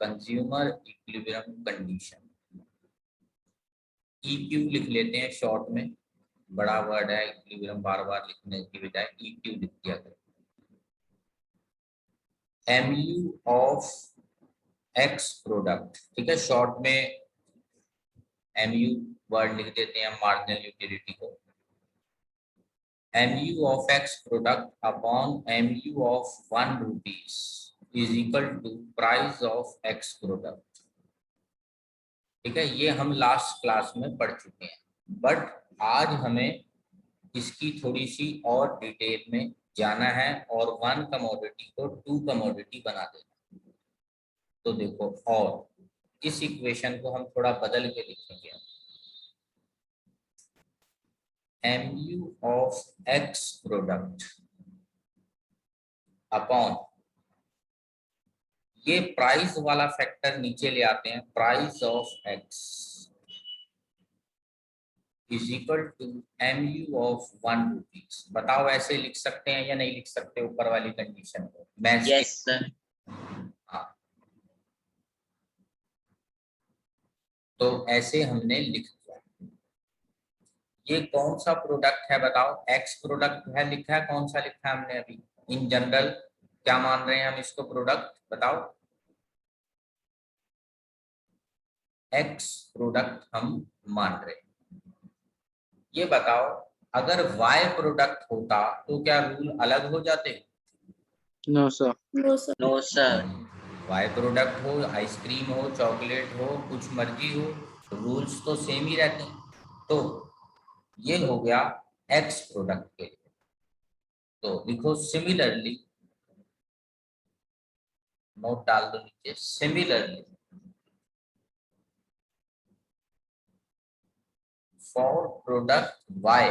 Consumer equilibrium condition. EQ लिख लेते हैं शॉर्ट में, बड़ा वर्ड है, इक्विलिब्रियम बार बार लिखने की बजाय EQ लिख दिया करें। MU ऑफ X प्रोडक्ट, ठीक है, शॉर्ट में MU वर्ड लिख देते हैं मार्जिनल यूटिलिटी को। MU of X product upon MU of 1 rupees is equal to price of X product। ठीक है, ये हम लास्ट क्लास में पढ़ चुके हैं, बट आज हमें इसकी थोड़ी सी और डिटेल में जाना है और 1 कमोडिटी को 2 कमोडिटी बना देना। तो देखो, और इस इक्वेशन को हम थोड़ा बदल के लिखेंगे। MU of X product upon, ये प्राइस वाला फैक्टर नीचे ले आते हैं, price of X is equal to MU of 1 rupees. बताओ ऐसे लिख सकते हैं या नहीं लिख सकते ऊपर वाली कंडीशन को? Yes sir. हाँ, तो ऐसे हमने लिख दिया। ये कौन सा प्रोडक्ट है बताओ? X प्रोडक्ट है लिखा है, कौन सा लिखा है हमने अभी? इन जनरल क्या मान रहे हैं हम इसको प्रोडक्ट, बताओ? X प्रोडक्ट हम मान रहे हैं। ये बताओ, अगर Y प्रोडक्ट होता तो क्या रूल अलग हो जाते? No sir. No sir. Y product हो, आइसक्रीम हो, चॉकलेट हो, कुछ मर्जी हो, रूल्स तो सेम ही रहते हैं। तो ये हो गया X प्रोडक्ट के लिए। तो लिखो सिमिलरली, नोट डाल दो नीचे, similarly for product Y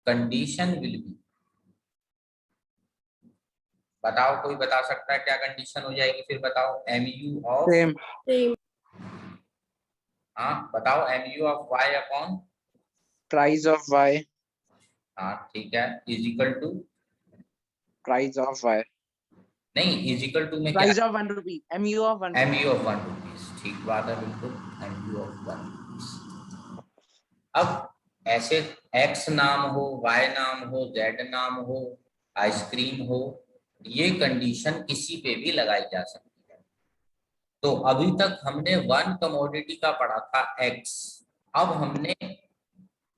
condition will be. बताओ, कोई बता सकता है क्या कंडीशन हो जाएगी? फिर बताओ। MU of, same. हाँ बताओ, MU of Y upon price of Y। हाँ ठीक है, is equal to, price of Y। नहीं इज इक्वल टू में क्या? Price of 1 rupee. MU of 1। MU of 1 rupees, ठीक बात है बिल्कुल, MU ऑफ 1 रुपीज। अब ऐसे X नाम हो, Y नाम हो, Z नाम हो, आइसक्रीम हो, ये कंडीशन किसी पे भी लगाई जा सकती है। तो अभी तक हमने 1 कमोडिटी का पढ़ा था X, अब हमने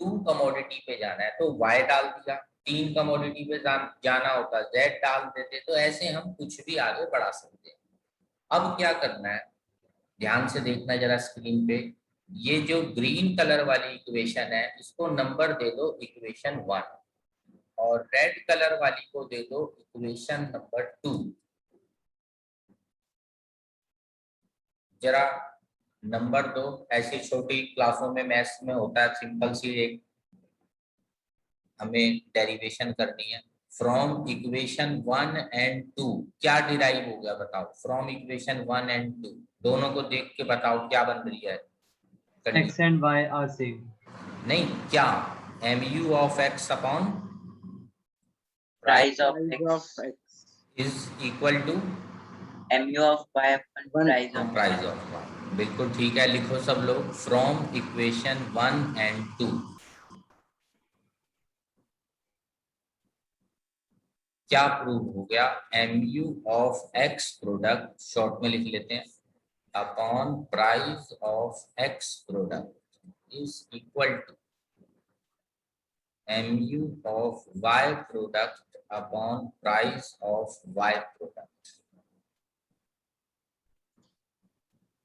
2 कमोडिटी पे जाना है तो Y डाल दिया, 3 कमोडिटी पे जाना होता Z डाल देते। तो ऐसे हम कुछ भी आगे बढ़ा सकते हैं। अब क्या करना है, ध्यान से देखना जरा स्क्रीन पे। ये जो ग्रीन कलर वाली इक्वेशन है इसको नंबर दे दो इक्वेशन 1, और रेड कलर वाली को दे दो इक्वेशन नंबर 2। जरा नंबर दो, ऐसी छोटी क्लासों में मैथ्स में होता है, सिंपल सी एक हमें डेरिवेशन करनी है। फ्रॉम इक्वेशन 1 एंड 2 क्या डिराइव हो गया बताओ? फ्रॉम इक्वेशन 1 एंड 2 दोनों को देख के बताओ क्या बन रही है? X and Y are same। नहीं, क्या? MU of X upon price of X is equal to MU of Y upon price of price of Y। बिल्कुल ठीक है, लिखो सब लोग, फ्रॉम इक्वेशन 1 एंड 2 क्या प्रूव हो गया? MU of X product, short में लिख लेते हैं, upon price of X product is equal to MU of Y product upon price of Y product.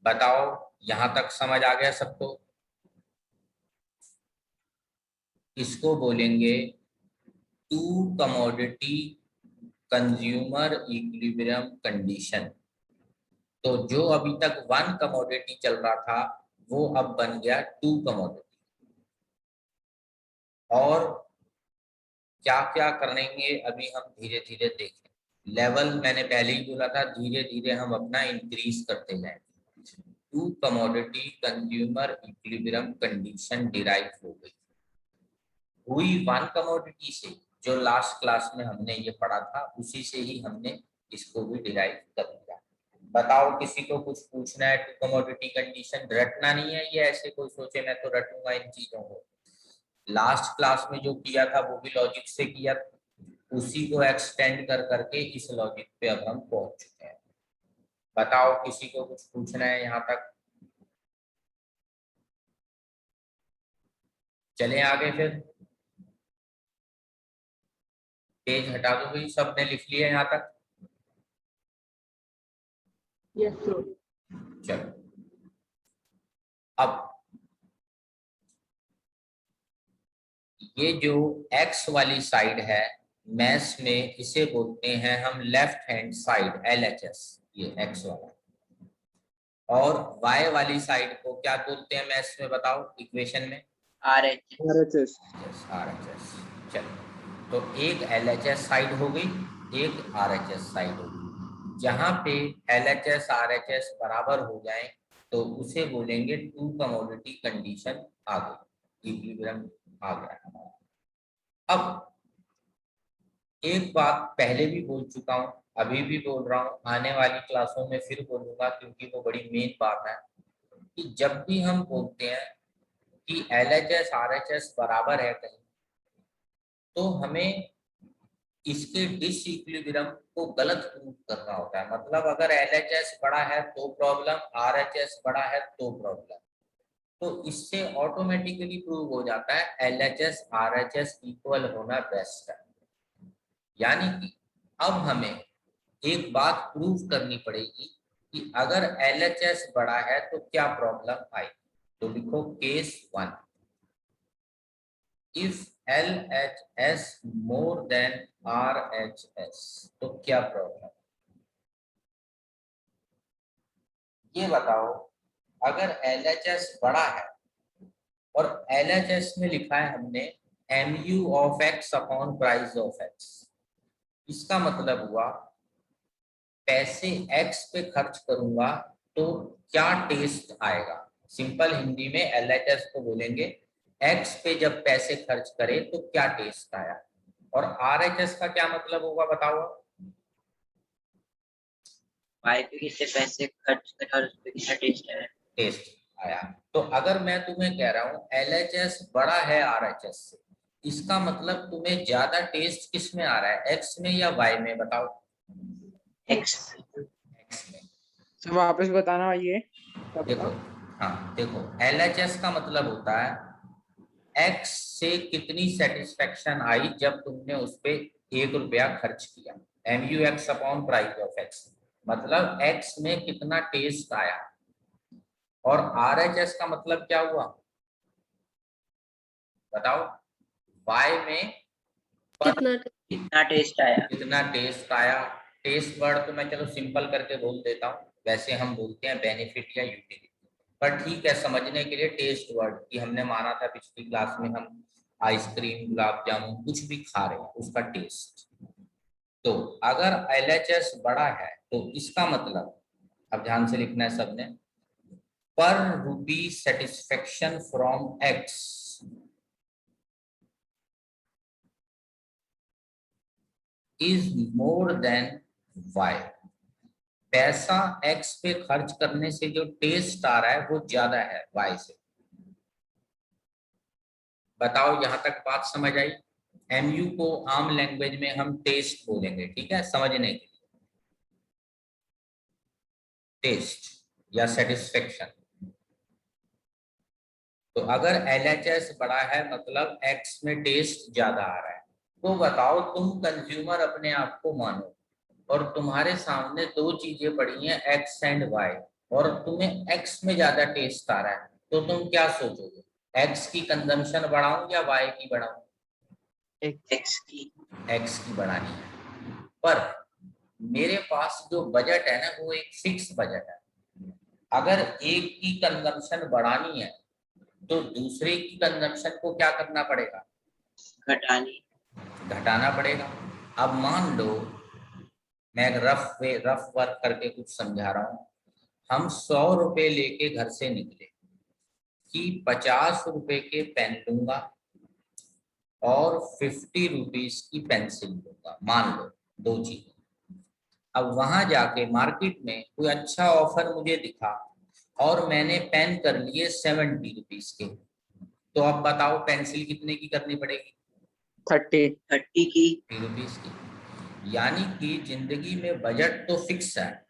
बताओ, यहां तक समझ आ गया सबको? इसको बोलेंगे 2 कमोडिटी कंज्यूमर इक्विलिब्रियम कंडीशन। तो जो अभी तक 1 कमोडिटी चल रहा था वो अब बन गया 2 कमोडिटी। और क्या क्या करेंगे अभी हम धीरे धीरे देखें। लेवल मैंने पहले ही बोला था, धीरे धीरे हम अपना इंक्रीज करते जाएंगे। 2 commodity consumer equilibrium condition derive हो गई, हुई 1 कमोडिटी से, जो लास्ट क्लास में हमने ये पढ़ा था उसी से ही हमने इसको भी डिराइव कर लिया। बताओ किसी को कुछ पूछना है? टू कमोडिटी कंडीशन रटना नहीं है ये, ऐसे कोई सोचे मैं तो रटूंगा इन चीजों को। लास्ट क्लास में जो किया था वो भी लॉजिक से किया, उसी को एक्सटेंड कर करके इस लॉजिक पे अब हम पहुंच चुके हैं। बताओ किसी को कुछ पूछना है यहाँ तक? चले आगे फिर। पेज हटा दो भाई, सबने लिख लिया यहाँ तक? Yes, sir. चलो अब ये जो x वाली साइड है मैथ्स में इसे बोलते हैं हम लेफ्ट हैंड साइड LHS, ये x वाला। और y वाली साइड को क्या बोलते हैं मैथ्स में? बताओ इक्वेशन में। RHS। RHS। चलो तो एक LHS साइड हो गई, एक RHS साइड हो गई। जहां पे LHS RHS बराबर हो जाए तो उसे बोलेंगे टू कमोडिटी कंडीशन आ गई, इक्विलिब्रियम आ गया। अब एक बात पहले भी बोल चुका हूं, अभी भी बोल रहा हूं, आने वाली क्लासों में फिर बोलूंगा क्योंकि वो बड़ी मेन बात है कि जब भी हम बोलते हैं कि LHS RHS बराबर है कहीं, तो हमें इसके डिसइक्विलिब्रियम को गलत प्रूव करना होता है। मतलब अगर LHS बड़ा है तो प्रॉब्लम, RHS बड़ा है तो प्रॉब्लम। तो इससे ऑटोमेटिकली प्रूव हो जाता है LHS RHS इक्वल होना बेस्ट है। यानी कि अब हमें एक बात प्रूव करनी पड़ेगी कि अगर LHS बड़ा है तो क्या प्रॉब्लम आई। तो लिखो case 1, if LHS more than RHS तो क्या प्रॉब्लम। ये बताओ अगर LHS बड़ा है और LHS में लिखा है हमने MU of x upon price of x, इसका मतलब हुआ पैसे x पे खर्च करूंगा तो क्या टेस्ट आएगा। सिंपल हिंदी में LHS को बोलेंगे x पे जब पैसे खर्च करे तो क्या टेस्ट आया। और RHS का क्या मतलब होगा बताओ? Y पे कितने पैसे खर्च करे और उस पे कितना टेस्ट है। टेस्ट आया। तो अगर मैं तुम्हें कह रहा हूँ LHS बड़ा है RHS से, इसका मतलब तुम्हें ज्यादा टेस्ट किस में आ रहा है, x में या y में? बताओ। X। x में। तो वापस बताना ये देखो, हाँ देखो, LHS का मतलब होता है x से कितनी सेटिस्फेक्शन आई जब तुमने उस पे 1 रुपया खर्च किया। MUX upon price of x, मतलब x में कितना टेस्ट आया। और RHS का मतलब क्या हुआ बताओ? y में कितना टेस्ट आया। कितना टेस्ट आया। टेस्ट वर्ड तो मैं चलो सिंपल करके बोल देता हूँ, वैसे हम बोलते हैं बेनिफिट या यूटिलिटी, पर ठीक है समझने के लिए टेस्ट वर्ड की हमने माना था पिछली क्लास में, हम आइसक्रीम गुलाब जामुन कुछ भी खा रहे हैं उसका टेस्ट। तो अगर LHS बड़ा है तो इसका मतलब, अब ध्यान से लिखना है सबने, पर रूपी satisfaction from x is more than y। पैसा x पे खर्च करने से जो टेस्ट आ रहा है वो ज्यादा है y से। बताओ यहां तक बात समझ आई? MU को आम लैंग्वेज में हम टेस्ट बोलेंगे, ठीक है समझने के लिए। टेस्ट या सेटिस्फेक्शन। तो अगर LHS बड़ा है मतलब x में टेस्ट ज्यादा आ रहा है। तो बताओ तुम कंज्यूमर अपने आप को मानो और तुम्हारे सामने दो चीजें पड़ी हैं x एंड y, और तुम्हें x में ज्यादा टेस्ट आ रहा है, तो तुम क्या सोचोगे? x की कंजम्पशन बढ़ाऊं या y की बढ़ाऊं? X की। x की बढ़ानी है। पर मेरे पास जो बजट है ना वो एक फिक्स बजट है। अगर एक की कंजम्पशन बढ़ानी है तो दूसरे की कंजम्पशन को क्या करना पड़ेगा? घटाना पड़ेगा। अब मान लो मैं रफ वर्क करके कुछ समझा रहा हूँ। हम 100 रुपए लेके घर से निकले कि 50 रुपए के पेन लूंगा और 50 रुपीज की पेंसिल लूंगा, मान लो दो चीजें। अब वहां जाके मार्केट में कोई अच्छा ऑफर मुझे दिखा और मैंने पेन कर लिए 70 रुपीज के, तो अब बताओ पेंसिल कितने की करनी पड़ेगी? 30। 30 की। 30 रुपीज की। यानी कि जिंदगी में बजट तो फिक्स है,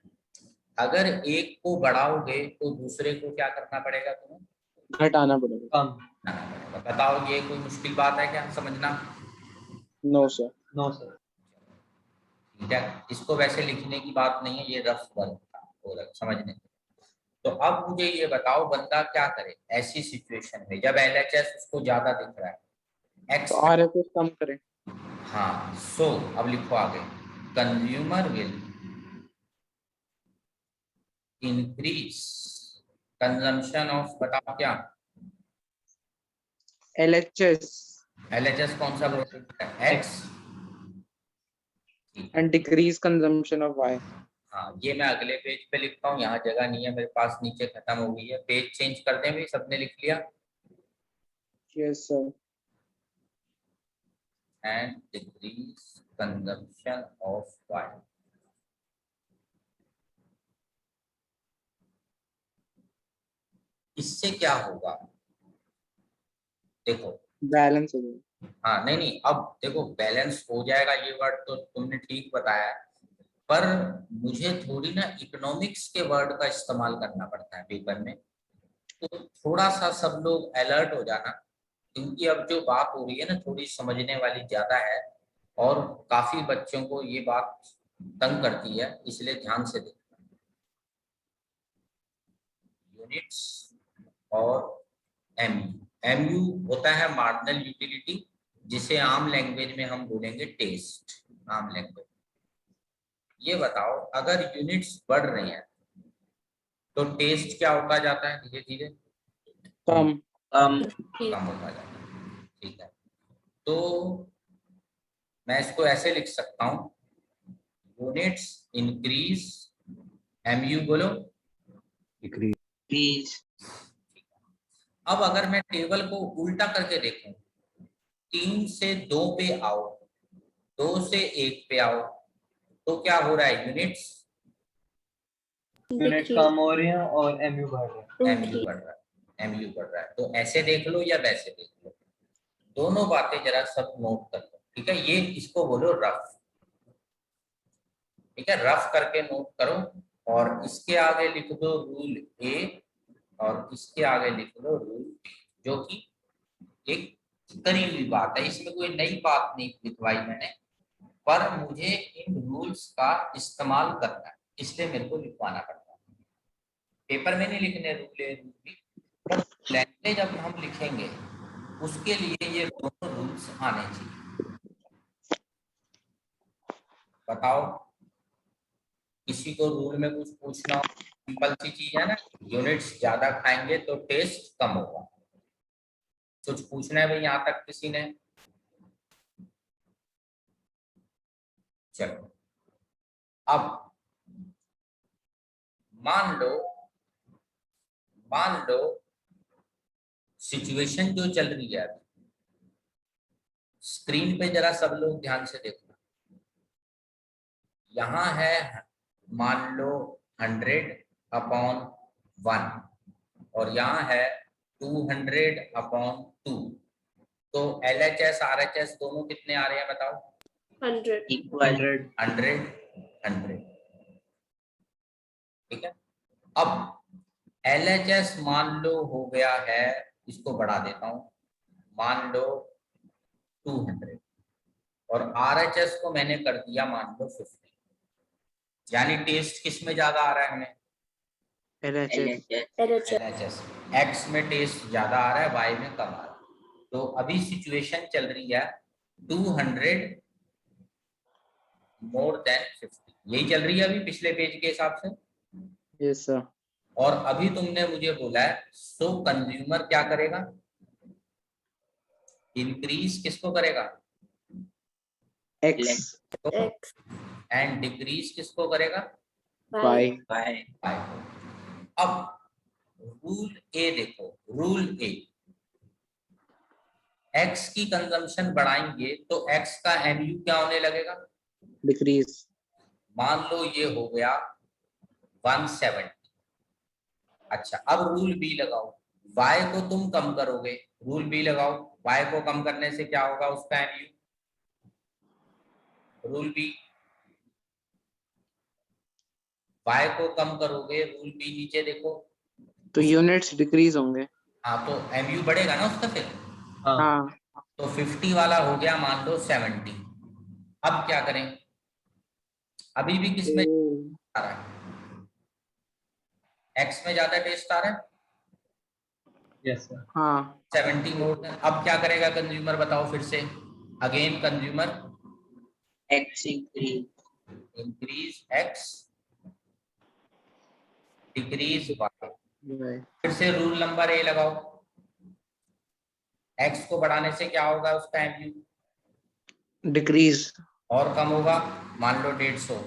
अगर एक को बढ़ाओगे तो दूसरे को क्या करना पड़ेगा तुम्हें? घटाना पड़ेगा। कम। घटाना पड़ेगा। बताओ ये कोई मुश्किल बात है क्या समझना? No sir. No sir. ठीक है, इसको वैसे लिखने की बात नहीं है, ये रफ वर्क था और समझने के। तो अब मुझे ये बताओ बंदा क्या करे ऐसी सिचुएशन में जब एलएचएस उसको ज्यादा दिख रहा है एक्स। तो आरएचएस कम करें। हाँ, सो अब लिखो आगे, consumer will increase consumption of, बताओ क्या? एलएचएस एलएचएस कौन सा प्रोडक्ट है? X. And decrease consumption of Y. हाँ, ये मैं अगले पेज पे लिखता हूँ, यहाँ जगह नहीं है मेरे पास, नीचे खत्म हो गई है। पेज चेंज कर दें भाई, सबने लिख लिया? Yes sir. And decrease consumption of Y. इससे क्या होगा देखो, बैलेंस हो गया। हाँ नहीं नहीं, अब देखो बैलेंस हो जाएगा, ये वर्ड तो तुमने ठीक बताया है, पर मुझे थोड़ी ना इकोनॉमिक्स के वर्ड का इस्तेमाल करना पड़ता है पेपर में, तो थोड़ा सा सब लोग अलर्ट हो जाना, क्योंकि अब जो बात हो रही है ना थोड़ी समझने वाली ज्यादा है और काफी बच्चों को ये बात तंग करती है, इसलिए ध्यान से देखना। यूनिट्स और एमयू होता है मार्जिनल यूटिलिटी, जिसे आम लैंग्वेज में हम बोलेंगे टेस्ट, आम लैंग्वेज। ये बताओ अगर यूनिट्स बढ़ रहे हैं तो टेस्ट क्या होता जाता है? धीरे धीरे कम। कम होता जाता है। ठीक है, तो मैं इसको ऐसे लिख सकता हूं, यूनिट्स इंक्रीज, एमयू बोलो प्लीज। अब अगर मैं टेबल को उल्टा करके देखूं, 3 से 2 पे आओ, 2 से 1 पे आओ, तो क्या हो रहा है? यूनिट्स यूनिट कम हो रही है और एमयू बढ़ रहा है। एमयू बढ़ रहा है, एमयू बढ़ रहा है। तो ऐसे देख लो या वैसे देख लो, दोनों बातें जरा सब नोट कर लो, ठीक है? ये इसको बोलो रफ, ठीक है? रफ करके नोट करो और इसके आगे लिख दो रूल ए और इसके आगे लिख दो रूल बी, जो कि एक करी हुई बात है, इसमें कोई नई बात नहीं लिखवाई मैंने, पर मुझे इन रूल्स का इस्तेमाल करना है इसलिए मेरे को लिखवाना पड़ता है। पेपर में नहीं लिखने रूल ए रूल बी, पर लैंग्वेज अब हम लिखेंगे उसके लिए ये दोनों रूल्स आने चाहिए। बताओ किसी को रूल में कुछ पूछना हो, सिंपल सी चीज है ना, यूनिट्स ज्यादा खाएंगे तो टेस्ट कम होगा। कुछ पूछना है भाई यहाँ तक किसी ने? चलो अब मान लो सिचुएशन जो चल रही है अभी, स्क्रीन पे जरा सब लोग ध्यान से देखना। यहाँ है मान लो 100/1 और यहाँ है 200/2, तो LHS RHS दोनों कितने आ रहे हैं बताओ? 100 100 ठीक है। अब LHS मान लो हो गया है, इसको बढ़ा देता हूं, मान लो 200 और RHS को मैंने कर दिया मान लो 50, यानी टेस्ट किस में ज्यादा आ रहा है हमें? LHS। X में टेस्ट ज्यादा आ रहा है, Y में कम आ रहा है। तो अभी सिचुएशन चल रही है 200 मोर देन 50, यही चल रही है अभी पिछले पेज के हिसाब से। Yes sir. और अभी तुमने मुझे बोला है सो कंज्यूमर क्या करेगा? इंक्रीज किसको करेगा? एक्स। एंड डिक्रीज किसको करेगा? वाई। अब रूल ए देखो, रूल ए, एक्स की कंजम्पशन बढ़ाएंगे तो एक्स का एमयू क्या होने लगेगा? डिक्रीज। मान लो ये हो गया 170। अच्छा, अब रूल बी लगाओ, y को तुम कम करोगे, रूल बी लगाओ, y को कम करने से क्या होगा उसका एमयू, रूल बी, y को कम करोगे, रूल बी नीचे देखो, तो यूनिट्स डिक्रीज होंगे। हाँ तो एमयू बढ़ेगा ना उसका फिर। हाँ हाँ। तो 50 वाला हो गया मान लो 70। अब क्या करें, अभी भी किस में आ रहा है, x में ज्यादा टेस्ट आ रहा है, यस सर। हाँ 70 मोर देन। अब क्या करेगा कंज्यूमर बताओ फिर से, again consumer X increase. Increase x decrease y, right. फिर से रूल नंबर ए लगाओ, x को बढ़ाने से क्या होगा उसका एमयू डिक्रीज। और कम होगा, मान लो 150,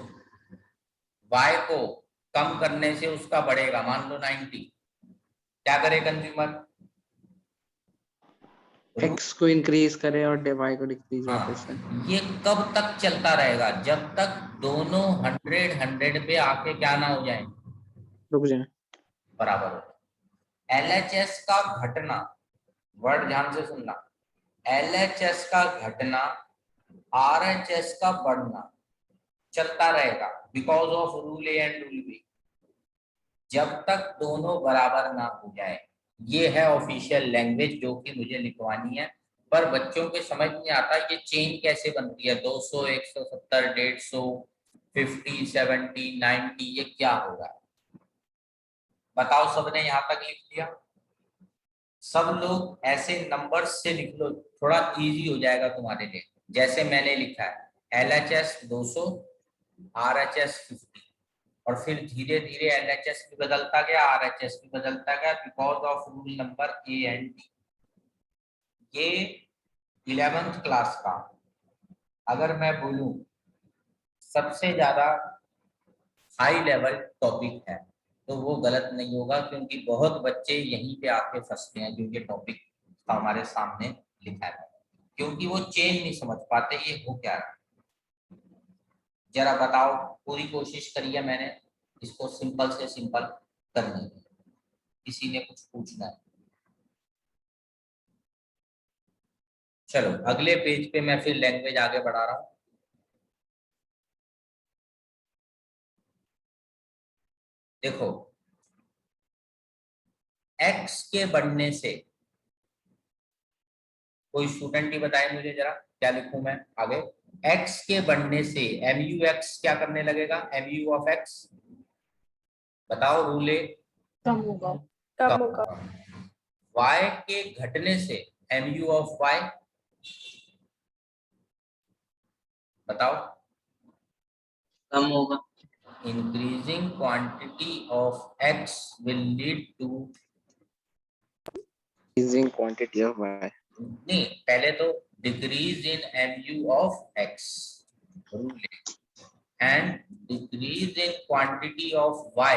y को कम करने से उसका बढ़ेगा मान लो 90। क्या करे कंज्यूमर, एक्स को इंक्रीज करे और वाई को डिक्रीज वापस से। हाँ, ये कब तक चलता रहेगा, जब तक दोनों 100 पे आके क्या ना हो जाए, रुक जाए। बराबर हो। एलएचएस का घटना, वर्ड ध्यान से सुनना, एलएचएस का घटना आरएचएस का बढ़ना चलता रहेगा because of rule A and rule B, जब तक दोनों बराबर ना हो जाए। ये है ऑफिशियल लैंग्वेज जो कि मुझे लिखवानी है, पर बच्चों के समझ नहीं आता ये चेन कैसे बनती है, 200 170 150 50 70 90, ये क्या होगा बताओ, सबने यहाँ तक लिख लिया, सब लोग ऐसे नंबर्स से लिख लो, थोड़ा इजी हो जाएगा तुम्हारे लिए। जैसे मैंने लिखा है LHS 200 RHS 50, और फिर धीरे धीरे LHS भी बदलता गया RHS भी बदलता गया because of rule number A and D. ये 11th क्लास का अगर मैं बोलूं सबसे ज्यादा हाई लेवल टॉपिक है तो वो गलत नहीं होगा, क्योंकि बहुत बच्चे यहीं पे आके फंसते हैं जो ये टॉपिक हमारे सामने लिखा है, क्योंकि वो चेन नहीं समझ पाते ये हो क्या रहा है। जरा बताओ, पूरी कोशिश करी है मैंने इसको सिंपल से सिंपल करने की, किसी ने कुछ पूछना है? चलो अगले पेज पे मैं फिर लैंग्वेज आगे बढ़ा रहा हूं। देखो, x के बढ़ने से, कोई स्टूडेंट ही बताए मुझे जरा क्या लिखूं मैं आगे, x के बढ़ने से mu x क्या करने लगेगा, mu ऑफ x बताओ, रूल ए कम होगा। कम होगा। y के घटने से mu ऑफ y बताओ, कम होगा। increasing quantity of x will lead to, increasing quantity of Y. नहीं पहले तो decrease in mu of x, rule and decrease in quantity of y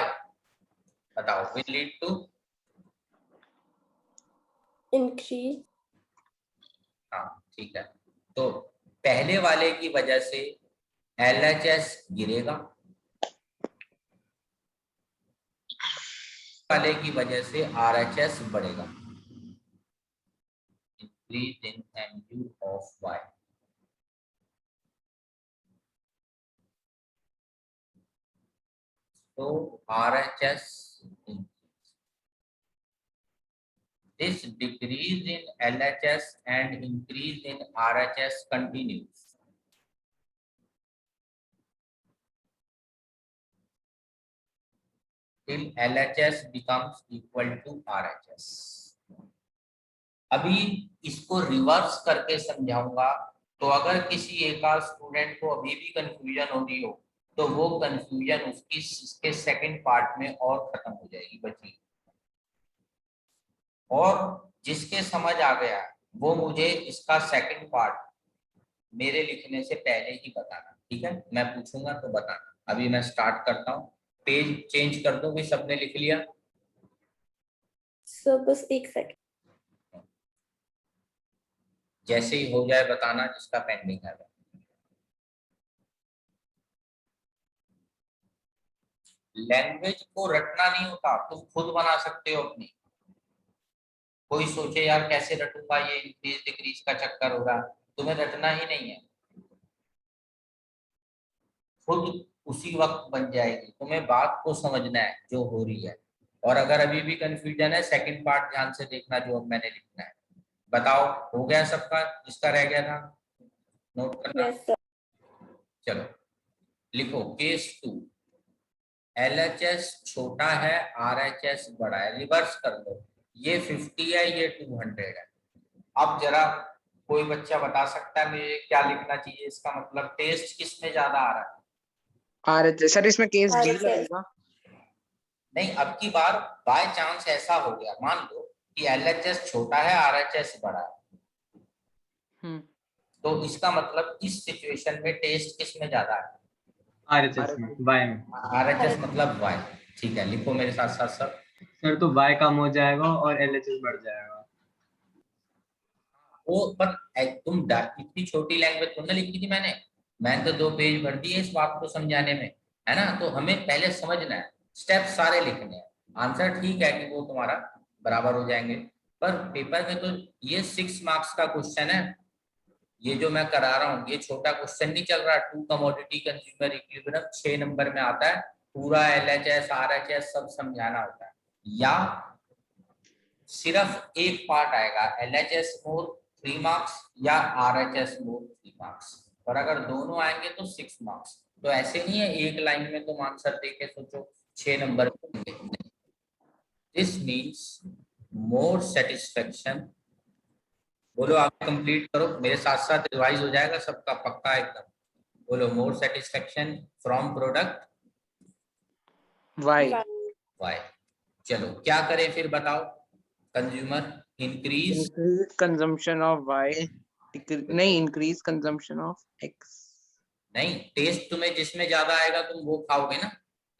बताओ will lead to, इंक्रीज। हाँ ठीक है, तो पहले वाले की वजह से LHS गिरेगा, वाले की वजह से RHS बढ़ेगा, increase in mu of y। तो RHS, this decrease in LHS and increase in RHS continues till LHS becomes equal to RHS। अभी इसको रिवर्स करके समझाऊंगा, तो अगर किसी एक आध स्टूडेंट को अभी भी कंफ्यूजन हो रही हो तो वो कंफ्यूजन उसके सेकंड पार्ट में और खत्म हो जाएगी बची, और जिसके समझ आ गया वो मुझे इसका सेकंड पार्ट मेरे लिखने से पहले ही बताना, ठीक है, मैं पूछूंगा तो बताना। अभी मैं स्टार्ट करता हूँ, पेज चेंज कर दूं भी, सबने लिख लिया? सर बस एक सेकंड। जैसे ही हो जाए बताना जिसका पेंडिंग है। लैंग्वेज को रटना नहीं होता, तुम खुद बना सकते हो अपनी। कोई सोचे यार कैसे रटूंगा, ये इंक्रीज डिक्रीज का चक्कर होगा, तुम्हें रटना ही नहीं है, खुद उसी वक्त बन जाएगी। तुम्हें बात को समझना है जो हो रही है। और अगर अभी भी कंफ्यूजन है, सेकंड पार्ट ध्यान से देखना जो अब मैंने लिखना है। बताओ हो गया सबका, जिसका रह गया था नोट करना। Yes, sir. चलो लिखो केस 2, LHS छोटा है, RHS बड़ा है। रिवर्स कर दो, ये 50 है, ये 200 है। अब जरा कोई बच्चा बता सकता है मुझे क्या लिखना चाहिए, इसका मतलब टेस्ट किस में ज्यादा आ रहा है? RHS सर, इसमें केस डी RHS. लगेगा। नहीं, अब की बार बाय चांस ऐसा हो गया, मान लो कि LHS छोटा है, RHS बड़ा है, तो इसका मतलब इस सिचुएशन में टेस्ट किस में ज्यादा है? RHS में, Y में। RHS मतलब Y। ठीक है, लिखो मेरे साथ साथ सब। सर तो Y कम हो जाएगा और LHS बढ़ जाएगा। वो पर तुम इतनी छोटी लैंग्वेज तो ना लिखी थी मैंने तो 2 पेज भर दिए इस बात को समझाने में, है ना। तो हमें पहले समझना है, स्टेप सारे लिखने हैं। आंसर ठीक है कि वो तुम्हारा बराबर हो जाएंगे, पर पेपर में तो ये 6 मार्क्स का क्वेश्चन है। ये जो मैं करा रहा हूँ ये छोटा क्वेश्चन नहीं चल रहा। 2 कमोडिटी कंज्यूमर इक्विलिब्रियम 6 नंबर में आता है, पूरा LHS RHS सब समझाना होता है। या सिर्फ एक पार्ट आएगा, LHS मोर 3 मार्क्स या RHS मोर 3 मार्क्स, और अगर दोनों आएंगे तो 6 मार्क्स। तो ऐसे नहीं है एक लाइन में तुम आंसर देके सोचो 6 नंबर होंगे। This means more satisfaction. बोलो आप कंप्लीट करो मेरे साथ साथ, रिवाइज हो जाएगा सबका पक्का एकदम। बोलो more satisfaction from product Y। Y. चलो क्या करें फिर बताओ? Consumer increase, increase consumption of Y, नहीं इंक्रीज कंजम्पशन ऑफ X। नहीं टेस्ट तुम्हें जिसमें ज्यादा आएगा तुम वो खाओगे ना।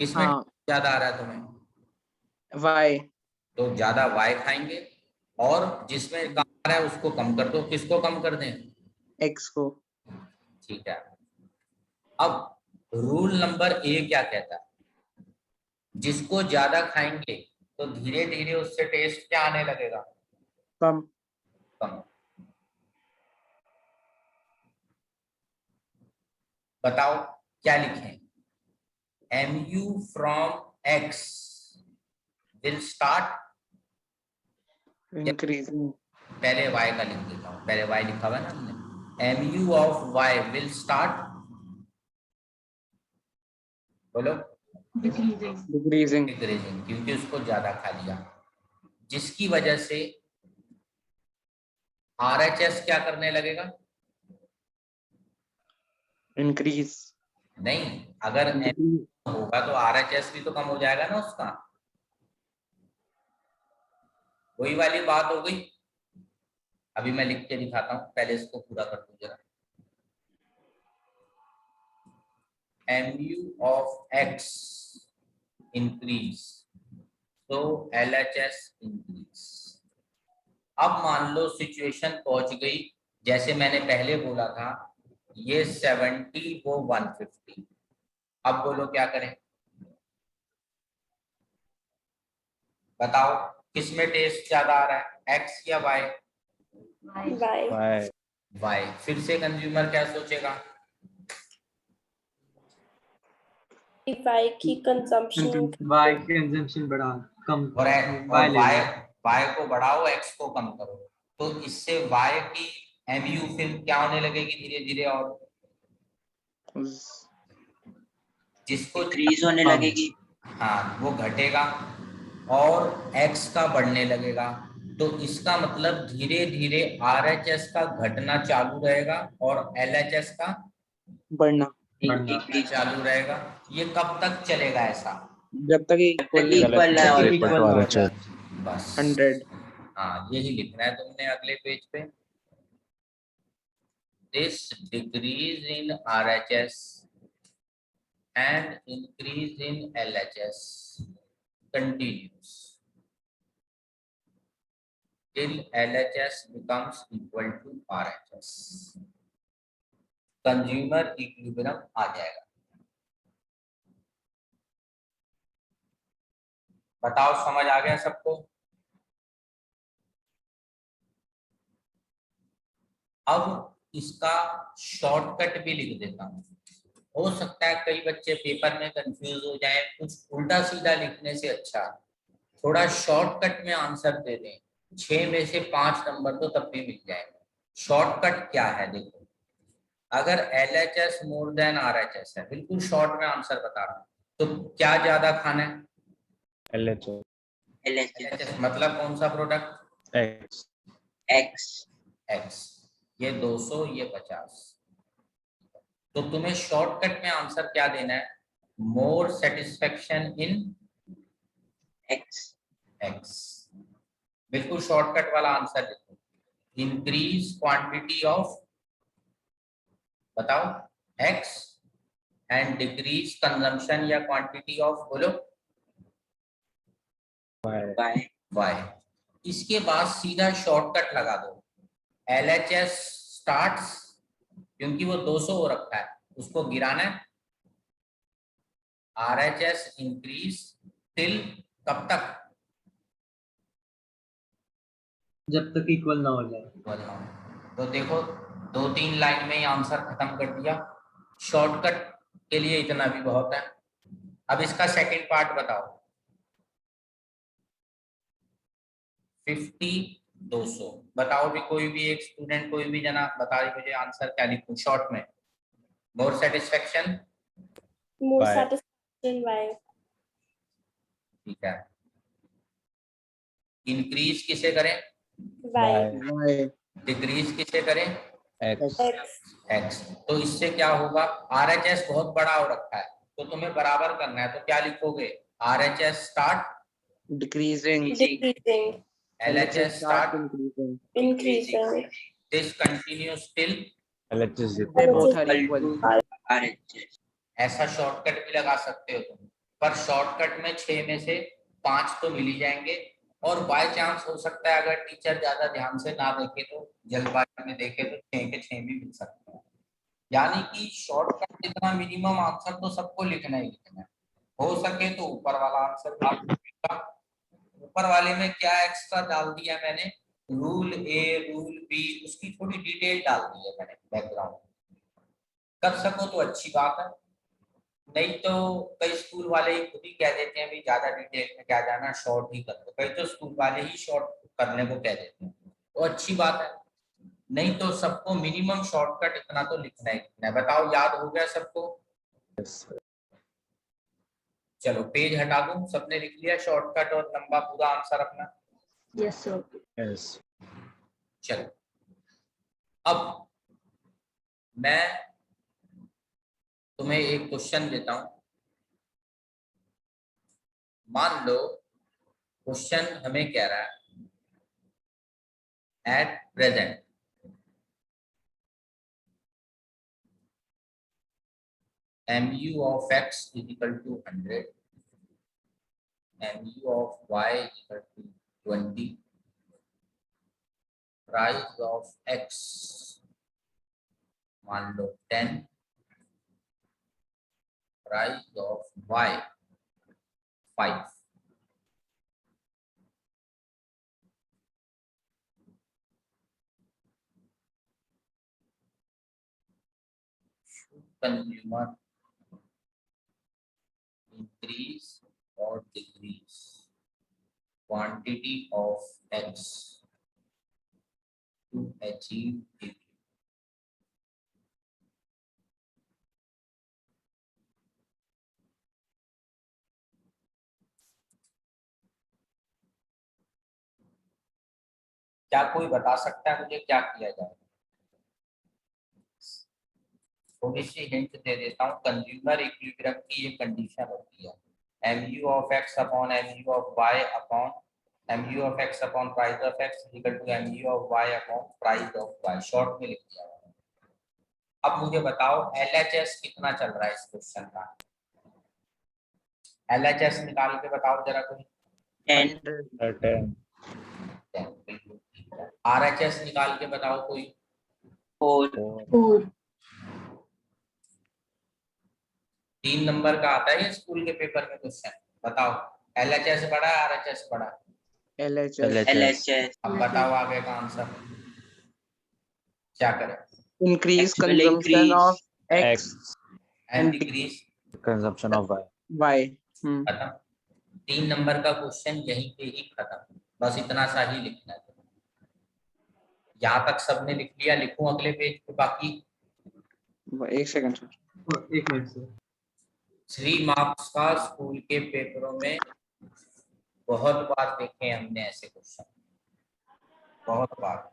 किसमें हाँ, ज्यादा आ रहा है तुम्हें? Y। तो ज्यादा वाई खाएंगे, और जिसमें कम आ रहा है उसको कम कर दो। किसको कम कर दें? X को। ठीक है। अब रूल नंबर ए क्या कहता है? जिसको ज्यादा खाएंगे तो धीरे धीरे उससे टेस्ट क्या आने लगेगा? कम। कम। बताओ क्या लिखें? MU from X will start, increasing. पहले y का लिख देता हूं, पहले y लिखा हुआ है ना हमने। MU of y will start, बोलो डिक्रीजिंग। डिक्रीजिंग, क्योंकि उसको ज्यादा खा लिया, जिसकी वजह से RHS क्या करने लगेगा? इंक्रीज। नहीं, अगर M होगा तो RHS भी तो कम हो जाएगा ना उसका। वही वाली बात हो गई। अभी मैं लिख के दिखाता हूं, पहले इसको पूरा कर दो जरा। MU of X increase, तो LHS increase। अब मान लो सिचुएशन पहुंच गई, जैसे मैंने पहले बोला था, ये 70 वो 150। अब बोलो क्या करें? बताओ किसमें टेस्ट ज्यादा आ रहा है, X या Y? Y. Y। फिर से कंज्यूमर क्या सोचेगा? Y की कंजम्पशन Y की कंजम्पशन बढ़ा, कम और Y ले Y, लो। Y को बढ़ाओ, X को कम करो, तो इससे Y की MU फिर क्या होने लगेगी धीरे धीरे, और जिसको इंक्रीज होने कम। लगेगी। हाँ वो घटेगा और X का बढ़ने लगेगा। तो इसका मतलब धीरे धीरे RHS का घटना चालू रहेगा और LHS का बढ़ना। बढ़ना। इंक्रीज चालू रहेगा। ये कब तक चलेगा ऐसा? जब तक इक्वल इक्वल ना हो इक्वल ना हो जाए। बस 100। हाँ यही लिखना है तुमने अगले पेज पे। This decrease in RHS and increase in LHS continues till LHS becomes equal to RHS। Consumer equilibrium आ जाएगा। बताओ समझ आ गया सबको? अब इसका शॉर्टकट भी लिख देता हूँ। हो सकता है कई बच्चे पेपर में कंफ्यूज हो जाएं, कुछ उल्टा सीधा लिखने से अच्छा थोड़ा शॉर्टकट में आंसर दे दें, 6 में से 5 नंबर तो तब भी मिल जाएगा। शॉर्टकट क्या है देखो, अगर LHS मोर देन RHS है, बिल्कुल शॉर्ट में आंसर बता रहा हूं, तो क्या ज्यादा खाना है? LHS LHS मतलब कौन सा प्रोडक्ट? X X ये 200 ये 50। तो तुम्हें शॉर्टकट में आंसर क्या देना है? मोर सेटिस्फेक्शन इन X बिल्कुल शॉर्टकट वाला आंसर लिखो। इंक्रीज क्वांटिटी ऑफ, बताओ, X एंड डिक्रीज कंजम्पशन या क्वांटिटी ऑफ, बोलो, Y Y। इसके बाद सीधा शॉर्टकट लगा दो, LHS स्टार्ट्स, क्योंकि वो 200 हो रखा है उसको गिराना है, RHS इंक्रीज टिल कब तक? जब तक इक्वल ना हो जाए। तो देखो 2-3 लाइन में ही आंसर खत्म कर दिया। शॉर्टकट के लिए इतना भी बहुत है। अब इसका सेकंड पार्ट बताओ। 50-200 बताओ भी, कोई भी एक स्टूडेंट, कोई भी जना बता दे मुझे आंसर क्या लिखूं शॉर्ट में। मोर satisfaction, More Y satisfaction Y. ठीक है। इंक्रीज किसे करें? Y. डिक्रीज किसे करें? X X. X। तो इससे क्या होगा, RHS बहुत बड़ा हो रखा है तो तुम्हें बराबर करना है, तो क्या लिखोगे? RHS start Decreasing. Decreasing. LHS start increasing. Increasing. This continues till, LHS They both are equal equal. to RHS ऐसा शॉर्टकट भी लगा सकते हो तुम, पर शॉर्टकट में 6 में से 5 तो मिल ही जाएंगे। और बाय चांस हो सकता है अगर टीचर ज्यादा ध्यान से ना देखे तो, जल्दबाजी में देखे तो 6 के 6 भी मिल सकते हैं। यानी कि शॉर्टकट जितना मिनिमम आंसर तो सबको लिखना ही लिखना है। हो सके तो ऊपर वाला आंसर आप लिखिएगा। ऊपर वाले में क्या एक्स्ट्रा डाल दिया मैंने, रूल A रूल B उसकी थोड़ी डिटेल डाल दी है मैंने, बैकग्राउंड कर सको तो अच्छी बात है, नहीं तो कई स्कूल वाले ही खुद ही कह देते हैं भी ज्यादा डिटेल में क्या जाना, शॉर्ट ही कर दो। कई तो स्कूल वाले ही शॉर्ट करने को कह देते हैं, वो अच्छी बात है। नहीं तो सबको मिनिमम शॉर्टकट इतना तो लिखना ही लिखना है। बताओ याद हो गया सबको? चलो पेज हटा दूं, सबने लिख लिया शॉर्टकट और लंबा पूरा आंसर अपना? Yes चलो अब मैं तुम्हें एक क्वेश्चन देता हूं। मान लो क्वेश्चन हमें कह रहा है at present mu of x is equal to 100, mu of y is equal to 20, price of x मान लो 10, price of y 5। Consumer increase or decrease quantity of x to achieve it? क्या कोई बता सकता है मुझे क्या किया जाए? थोड़ी सी हिंट दे देता हूँ। कंज्यूमर इक्विलिब्रियम की ये कंडीशन होती है, mu of x upon mu of y upon mu of x upon price of x equal to mu of y upon price of y। Short में लिख दिया है। अब मुझे बताओ LHS कितना चल रहा है इस क्वेश्चन का? LHS निकाल के बताओ जरा कोई। 10 RHS निकाल के बताओ कोई। 4 3 नंबर का आता है ये स्कूल के पेपर में क्वेश्चन, बताओ। LHS बड़ा है RHS बड़ा है? LHS LHS अब बताओ आगे का आंसर क्या करें? increase X will consumption increase. of X X and decrease consumption of Y. Y. खत्म। 3 नंबर का क्वेश्चन यहीं पे ही खत्म, बस इतना सा ही लिखना है। यहाँ तक सबने लिख लिया, लिखूं अगले पेज पे बाकी? एक सेकंड सर। 1 मिनट से 3 मार्क्स का स्कूल के पेपरों में बहुत बार देखे हमने ऐसे क्वेश्चन, बहुत बार।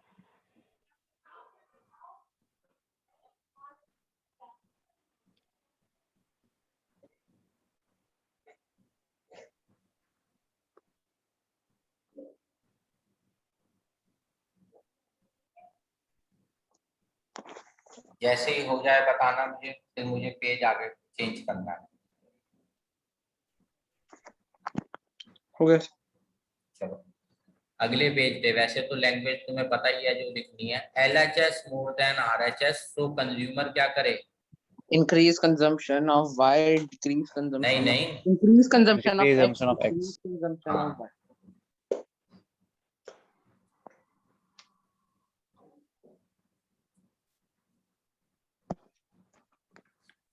जैसे ही हो जाए बताना मुझे, फिर मुझे पेज आगे चेंज करना है। हो गया। चलो अगले पेज पे। वैसे तो लैंग्वेज तुम्हें पता ही है जो लिखनी है। LHS मोर देन RHS, तो कंज्यूमर क्या करे? Increase consumption of Y, decrease consumption नहीं of नहीं, increase consumption of Decrease X, consumption of X. decrease consumption हाँ। of Y.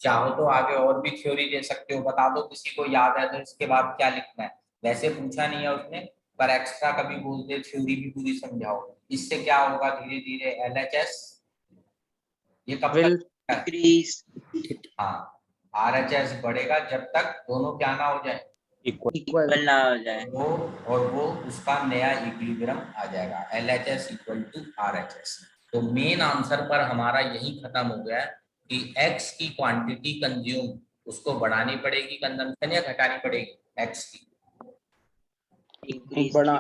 चाहो तो आगे और भी थ्योरी दे सकते हो, बता दो किसी को याद है तो इसके बाद क्या लिखना है। वैसे पूछा नहीं है उसने, पर एक्स्ट्रा कभी बोलते थ्योरी भी पूरी समझाओ। इससे क्या होगा धीरे धीरे? LHS ये कब Will तक? Decrease. हाँ, RHS बढ़ेगा जब तक दोनों क्या ना हो जाए, equal. equal. Equal ना हो जाए. वो और वो उसका नया इक्विलिब्रियम आ जाएगा, LHS इक्वल टू RHS। तो मेन आंसर पर हमारा यही खत्म हो गया है कि X की क्वांटिटी कंज्यूम उसको बढ़ानी पड़ेगी कंजम्पशन, या घटानी पड़ेगी X की? Increase. बड़ा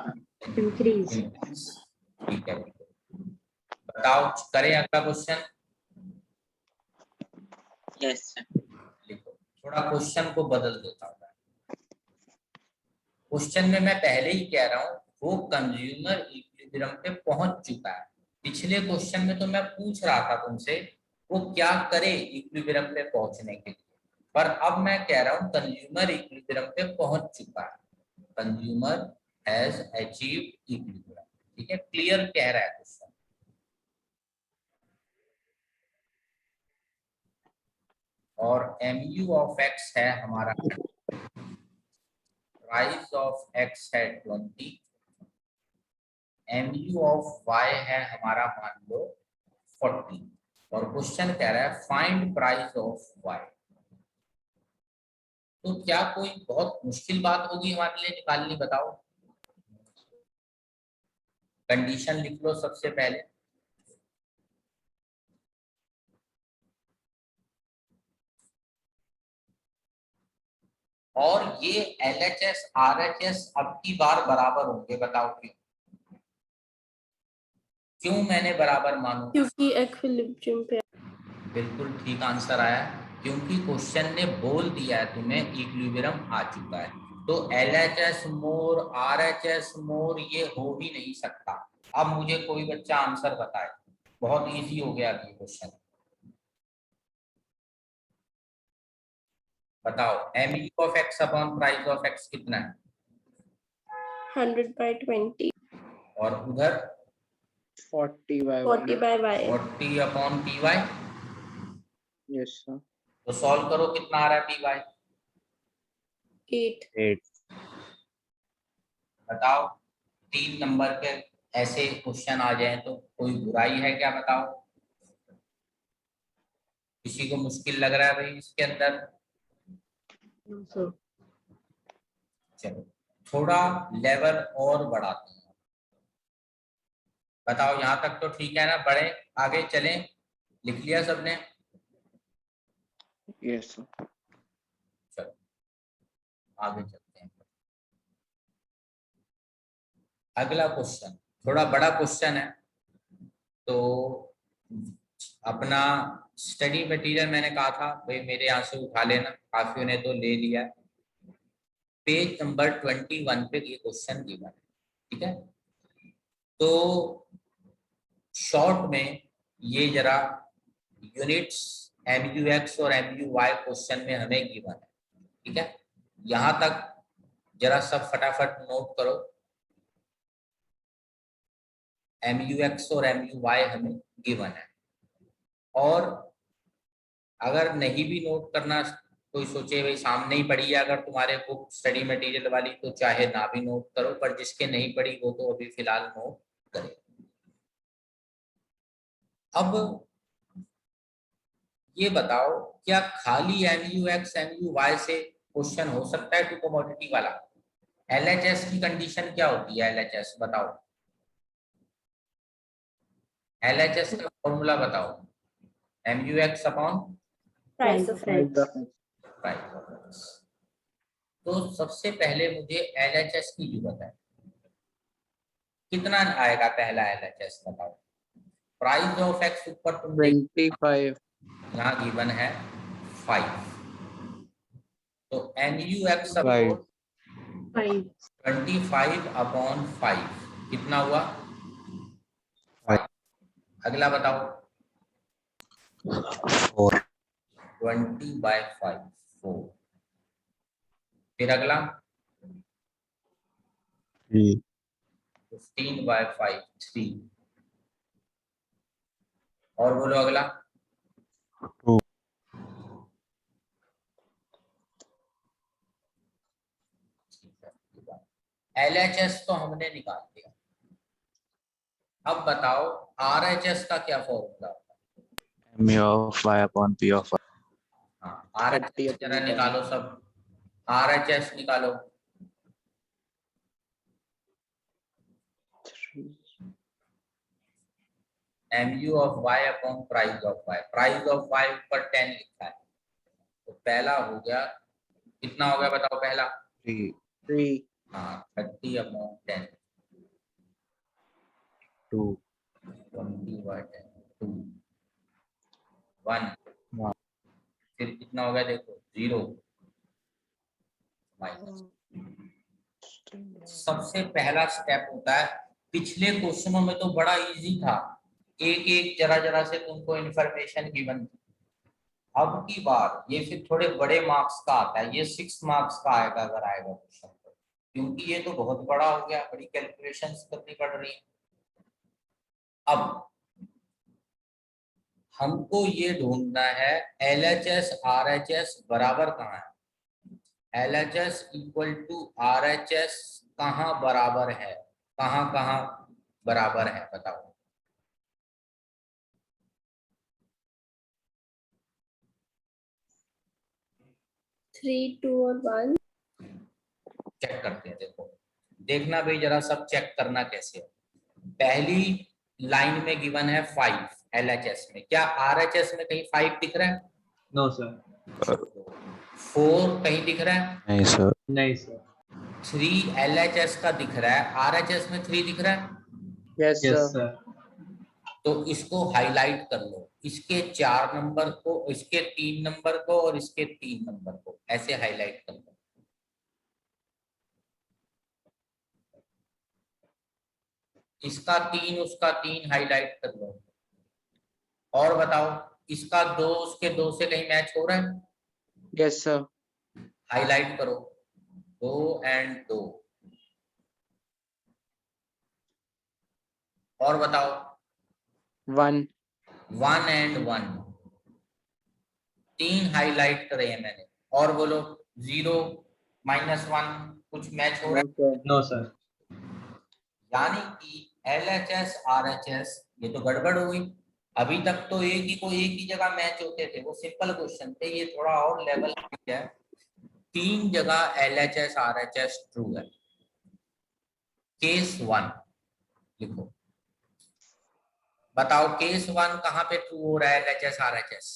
Increase. ठीक है, बताओ करें अगला क्वेश्चन। Yes sir. लिखो, थोड़ा क्वेश्चन को बदल देता हूँ। क्वेश्चन में मैं पहले ही कह रहा हूँ वो कंज्यूमर इक्विलिब्रियम पे पहुंच चुका है। पिछले क्वेश्चन में तो मैं पूछ रहा था तुमसे वो क्या करे इक्विलिब्रियम पे पहुंचने के लिए, पर अब मैं कह रहा हूँ कंज्यूमर इक्विलिब्रियम पे पहुंच चुका है। Consumer has achieved equilibrium. ठीक है, क्लियर कह रहा है क्वेश्चन। और MU ऑफ X है हमारा, प्राइस ऑफ X है 20, MU ऑफ Y है हमारा मान लो 40, और क्वेश्चन कह रहा है फाइंड प्राइस ऑफ Y। तो क्या कोई बहुत मुश्किल बात होगी हमारे लिए निकालनी? बताओ। कंडीशन लिख लो सबसे पहले। और ये LHS RHS अब की बार बराबर होंगे, बताओ क्यों? क्यों मैंने बराबर मानू? क्योंकि इक्विलिब्रियम पे। बिल्कुल ठीक आंसर आया, क्योंकि क्वेश्चन ने बोल दिया है तुम्हें इक्विलिब्रियम आ चुका है। तो LHS मोर RHS मोर ये हो ही नहीं सकता। अब मुझे कोई बच्चा आंसर बताए, बहुत इजी हो गया ये क्वेश्चन। बताओ MU of X upon price of X कितना है? 100/20. और उधर 40/Y. 40/Y. 40 upon PY। Yes sir. तो सॉल्व करो, कितना आ रहा है PY? 8. 8. बताओ 3 नंबर के ऐसे क्वेश्चन आ जाए तो कोई बुराई है क्या? बताओ, किसी को मुश्किल लग रहा है भाई इसके अंदर? No, sir. चलो थोड़ा लेवल और बढ़ाते हैं। बताओ यहाँ तक तो ठीक है ना? बढ़े आगे चलें? लिख लिया सबने? Yes sir. चलो आगे चलते हैं। अगला क्वेश्चन थोड़ा बड़ा क्वेश्चन है, तो अपना स्टडी मटेरियल मैंने कहा था भाई मेरे यहाँ से उठा लेना, काफियों ने तो ले लिया। पेज नंबर 21 पे ये क्वेश्चन गिवन है, ठीक है? तो शॉर्ट में ये जरा यूनिट्स MUX और MUY क्वेश्चन में हमें गिवन है, ठीक है? यहाँ तक जरा सब फटाफट नोट करो। MUX और MUY हमें गिवन है, और अगर नहीं भी नोट करना, कोई सोचे भाई सामने ही पड़ी है अगर तुम्हारे बुक स्टडी मटेरियल वाली, तो चाहे ना भी नोट करो, पर जिसके नहीं पड़ी वो तो अभी फिलहाल नोट करे। अब ये बताओ, क्या खाली MUX MUY से क्वेश्चन हो सकता है टू कमोडिटी वाला? LHS की कंडीशन क्या होती है? LHS बताओ, LHS का फॉर्मूला बताओ। MUX upon Price of X. Price of x. तो सबसे पहले मुझे LHS की जरूरत है। कितना आएगा पहला LHS बताओ? प्राइस ऑफ एक्स ऊपर तुम 25. यहाँ गिवन है 5, तो MUX Five. अपॉन 5. 25 अपॉन 5 कितना हुआ? 5। अगला बताओ। 4. 20/5 4। फिर अगला 3. 15/5 3। और बोलो अगला। 2. LHS तो हमने निकाल दिया। अब बताओ RHS का क्या फॉर्मूला होता है? MU of Y upon P of Y. हाँ, RHS जरा निकालो सब। RHS निकालो। MU of Y upon price of Y। Price of Y ऊपर 10 लिखा है, तो पहला हो गया, कितना हो गया बताओ पहला? 3. 3. हाँ 30 अपॉन 10। 2. 20/10 2 1। 1. फिर कितना हो गया देखो 0 माइनस। सबसे पहला स्टेप होता है, पिछले क्वेश्चनों में तो बड़ा इजी था, एक एक जरा जरा से तुमको इंफॉर्मेशन गिवन थी। अब की बार ये फिर थोड़े बड़े मार्क्स का आता है, ये 6 मार्क्स का आएगा अगर आएगा क्वेश्चन तो, क्योंकि ये तो बहुत बड़ा हो गया, बड़ी कैलकुलेशंस करनी पड़ रही है। अब हमको ये ढूंढना है LHS RHS बराबर कहाँ है। LHS इक्वल टू RHS कहाँ बराबर है, कहाँ कहाँ बराबर है बताओ। Three, two, और 1. चेक करते हैं, देखो देखना भाई जरा सब चेक करना कैसे है। पहली लाइन में गिवन है 5 LHS में, क्या RHS में कहीं 5 दिख रहा है? No sir. 4 कहीं दिख रहा है? नहीं सर. नहीं सर। 3 LHS का दिख रहा है, RHS में 3 दिख रहा है? Yes, yes sir. सर। तो इसको हाईलाइट कर लो, इसके 4 नंबर को, इसके 3 नंबर को और इसके 3 नंबर को ऐसे हाईलाइट कर लो। इसका 3 उसका 3 हाईलाइट कर लो। और बताओ इसका 2 उसके 2 से कहीं मैच हो रहा है? Yes, sir. हाईलाइट करो 2 एंड 2। और बताओ 1. 1 एंड 1, 3 हाईलाइट करे हैं मैंने। और बोलो 0 -1 कुछ मैच हो रहा है? No, sir. No sir. यानी कि LHS RHS ये तो गड़बड़ हो गई। अभी तक तो एक ही जगह मैच होते थे, वो सिंपल क्वेश्चन थे, ये थोड़ा और लेवल है। 3 जगह LHS RHS ट्रू है। केस 1 लिखो, बताओ केस 1 कहाँ पे ट्रू हो रहा है LHS RHS?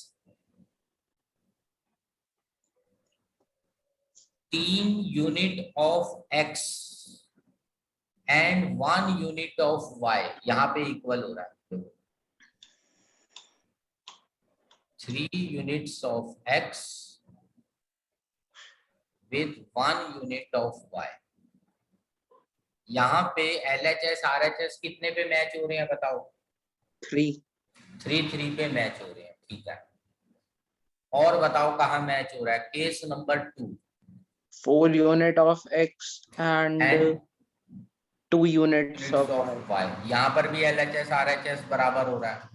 3 unit of X and 1 unit of Y यहाँ पे इक्वल हो रहा है। 3 units of X with 1 unit of Y। यहाँ पे LHS RHS कितने पे मैच हो रहे हैं बताओ? 3. 3 पे मैच हो रहे हैं, ठीक है। और बताओ कहाँ मैच हो रहा है? Case number 2 4 unit of x and and 2 units units of of y. y. यहाँ पर भी LHS RHS बराबर हो रहा है,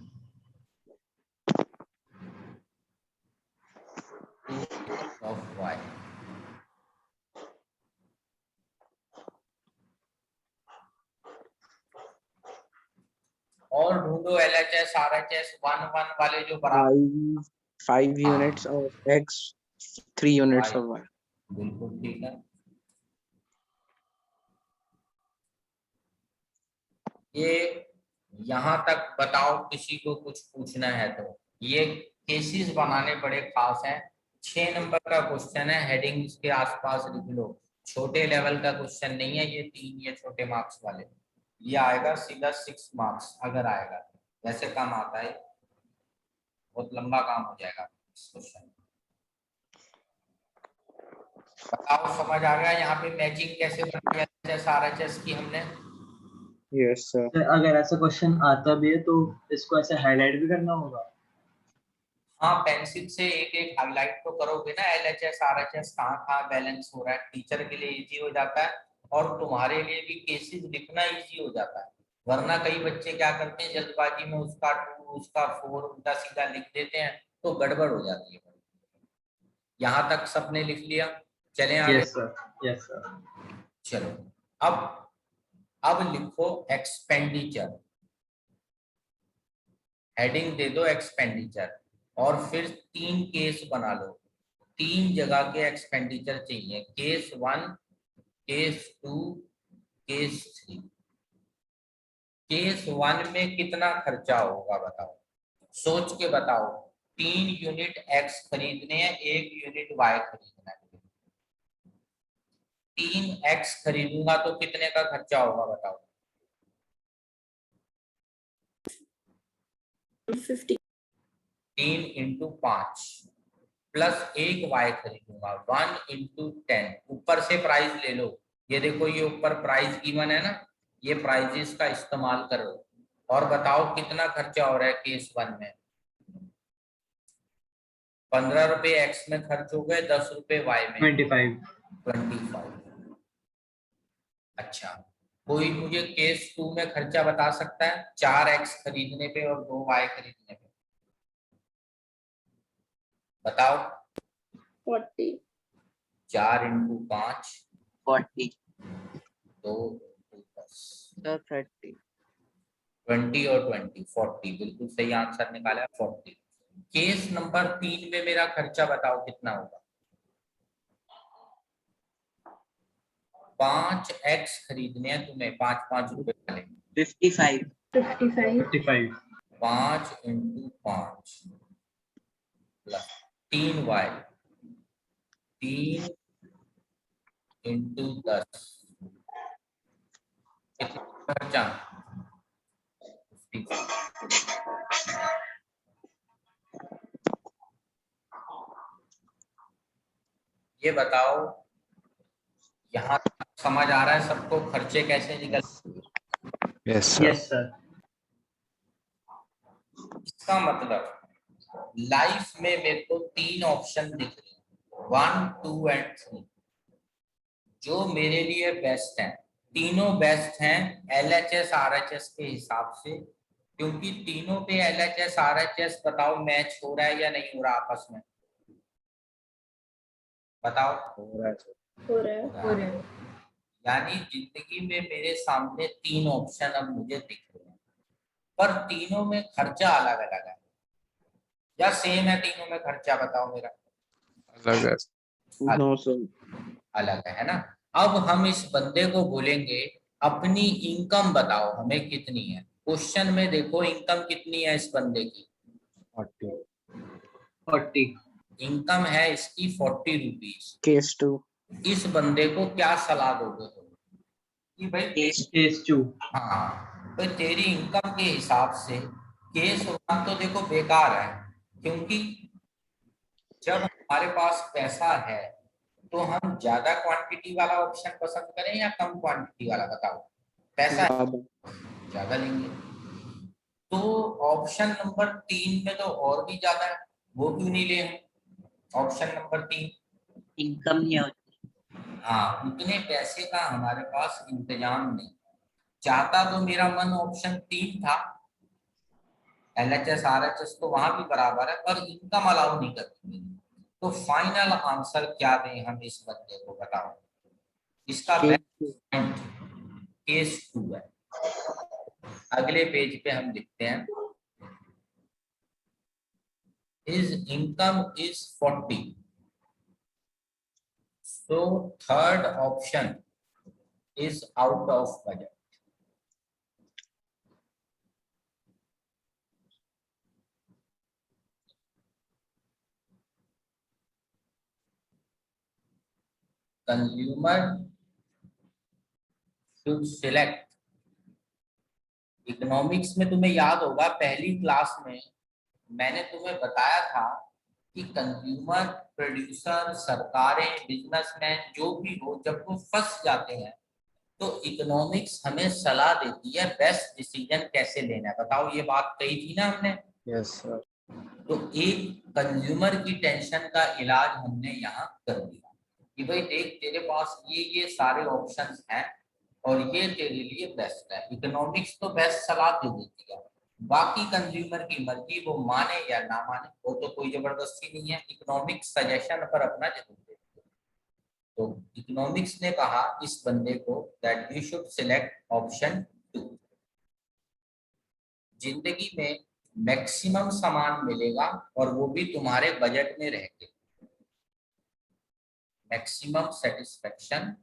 2 units of y. और ढूंढो LHS RHS 1 1 वाले जो बराबर 5 units of x, 3 units y. of y. बिल्कुल ठीक है। ये यहाँ तक बताओ, किसी को कुछ पूछना है तो। ये केसेस बनाने बड़े खास हैं। 6 नंबर का क्वेश्चन है, हेडिंग्स के आसपास लिख लो। छोटे लेवल का क्वेश्चन नहीं है ये, 3 ये छोटे मार्क्स वाले। ये आएगा सीधा 6 मार्क्स अगर आएगा, वैसे कम आता है, बहुत लंबा काम हो जाएगा इस क्वेश्चन। बताओ समझ आ गया यहाँ पे मैचिंग कैसे बनाई है RHS की हमने? Yes sir. अगर ऐसा क्वेश्चन आता भी है तो इसको ऐसे हाईलाइट भी करना होगा? हाँ, पेंसिल से एक एक हाईलाइट तो करोगे ना, LHS RHS कहाँ कहाँ बैलेंस हो रहा है। टीचर के लिए इजी हो जाता है और तुम्हारे लिए भी केसेस लिखना इजी हो जाता है। वरना कई बच्चे क्या करते हैं, जल्दबाजी में उसका 2 उसका 4 उल्टा सीधा लिख देते हैं तो गड़बड़ हो जाती है। यहाँ तक सबने लिख लिया, चलें आगे। Yes sir, yes sir. चलो अब लिखो एक्सपेंडिचर, हेडिंग दे दो एक्सपेंडिचर, और फिर 3 केस बना लो। 3 जगह के एक्सपेंडिचर चाहिए, केस 1, केस 2, केस 3। केस 1 में कितना खर्चा होगा बताओ, सोच के बताओ। 3 यूनिट एक्स खरीदने हैं, 1 यूनिट वाई खरीदना है। 3 एक्स खरीदूंगा तो कितने का खर्चा होगा बताओ? 50. 3 इंटू 5 प्लस 1 वाई खरीदूंगा, 1 इंटू 10। ऊपर से प्राइस ले लो, ये देखो ये ऊपर प्राइस गिवन है ना, ये प्राइजेस का इस्तेमाल करो और बताओ कितना खर्चा हो रहा है केस 1 में। 15 रुपए एक्स में खर्च हो गए, 10 रुपए वाई में, 25। अच्छा, कोई मुझे केस 2 में खर्चा बता सकता है, 4 एक्स खरीदने पे और 2 वाई खरीदने पे? बताओ। 40. 4 इंटू 5 40 2 10, Sir 30. 20 और 20 40, बिल्कुल सही आंसर निकाला है 40। केस नंबर 3 में मेरा खर्चा बताओ कितना होगा? 5 एक्स खरीदने हैं तुम्हें, 5 रुपए वाले। 55 55 5 इंटू 5 प्लस 3 वाई, 3 इंटू 10, कितना खर्चा? 55। ये बताओ यहाँ समझ आ रहा है सबको खर्चे कैसे निकल? Yes, sir. Yes sir. इसका मतलब लाइफ में मेरे को 3 ऑप्शन दिख रहे हैं, 1 2 एंड 3, जो मेरे लिए बेस्ट है। तीनों बेस्ट हैं LHS RHS के हिसाब से, क्योंकि तीनों पे LHS RHS बताओ मैच हो रहा है या नहीं हो रहा आपस में? बताओ। हो रहा है. यानी जिंदगी में मेरे सामने 3 ऑप्शन अब मुझे दिख रहे हैं, पर तीनों में खर्चा अलग अलग है या सेम है? तीनों में खर्चा बताओ मेरा। अलग है। No sir. अलग है ना? अब हम इस बंदे को बोलेंगे अपनी इनकम बताओ हमें कितनी है। क्वेश्चन में देखो इनकम कितनी है इस बंदे की, 40 इनकम है इसकी 40 रुपीज। Case 2. इस बंदे को क्या सलाह दोगे तुम कि भाई केस 2 हाँ भाई तेरी इनकम के हिसाब से केस 1 तो देखो बेकार है, क्योंकि जब हमारे पास पैसा है तो हम ज्यादा क्वांटिटी वाला ऑप्शन पसंद करें या कम क्वांटिटी वाला? बताओ। पैसा है, ज्यादा लेंगे। तो ऑप्शन नंबर 3 में तो और भी ज्यादा है, वो क्यों नहीं ले? ऑप्शन नंबर 3 इनकम नहीं होती। हाँ, उतने पैसे का हमारे पास इंतजाम नहीं। चाहता तो मेरा मन ऑप्शन 3 था, LHS RHS तो वहां भी बराबर है, पर इनकम अलाउ नहीं करती। तो फाइनल आंसर क्या दें हम इस बंदे को, बताओ। इसका बेस्ट केस 2 है। अगले पेज पे हम लिखते हैं his income is 40, so third option is out of budget. Consumer should select, economics में तुम्हें याद होगा पहली क्लास में मैंने तुम्हें बताया था कि कंज्यूमर, प्रोड्यूसर, सरकारें, बिजनेसमैन जो भी हो, जब वो फंस जाते हैं तो इकोनॉमिक्स हमें सलाह देती है बेस्ट डिसीजन कैसे लेना है। बताओ, ये बात कही थी ना हमने। Yes, sir. तो एक कंज्यूमर की टेंशन का इलाज हमने यहाँ कर दिया कि भाई देख, तेरे पास ये सारे ऑप्शंस हैं और ये तेरे लिए बेस्ट है। इकोनॉमिक्स तो बेस्ट सलाह दे देती है, बाकी कंज्यूमर की मर्जी, वो माने या ना माने, वो तो कोई जबरदस्ती नहीं है। इकोनॉमिक्स सजेशन पर अपना जरूर देती है। तो इकोनॉमिक्स ने कहा इस बंदे को that you should select option 2। जिंदगी में मैक्सिमम सामान मिलेगा और वो भी तुम्हारे बजट में रह के। Maximum satisfaction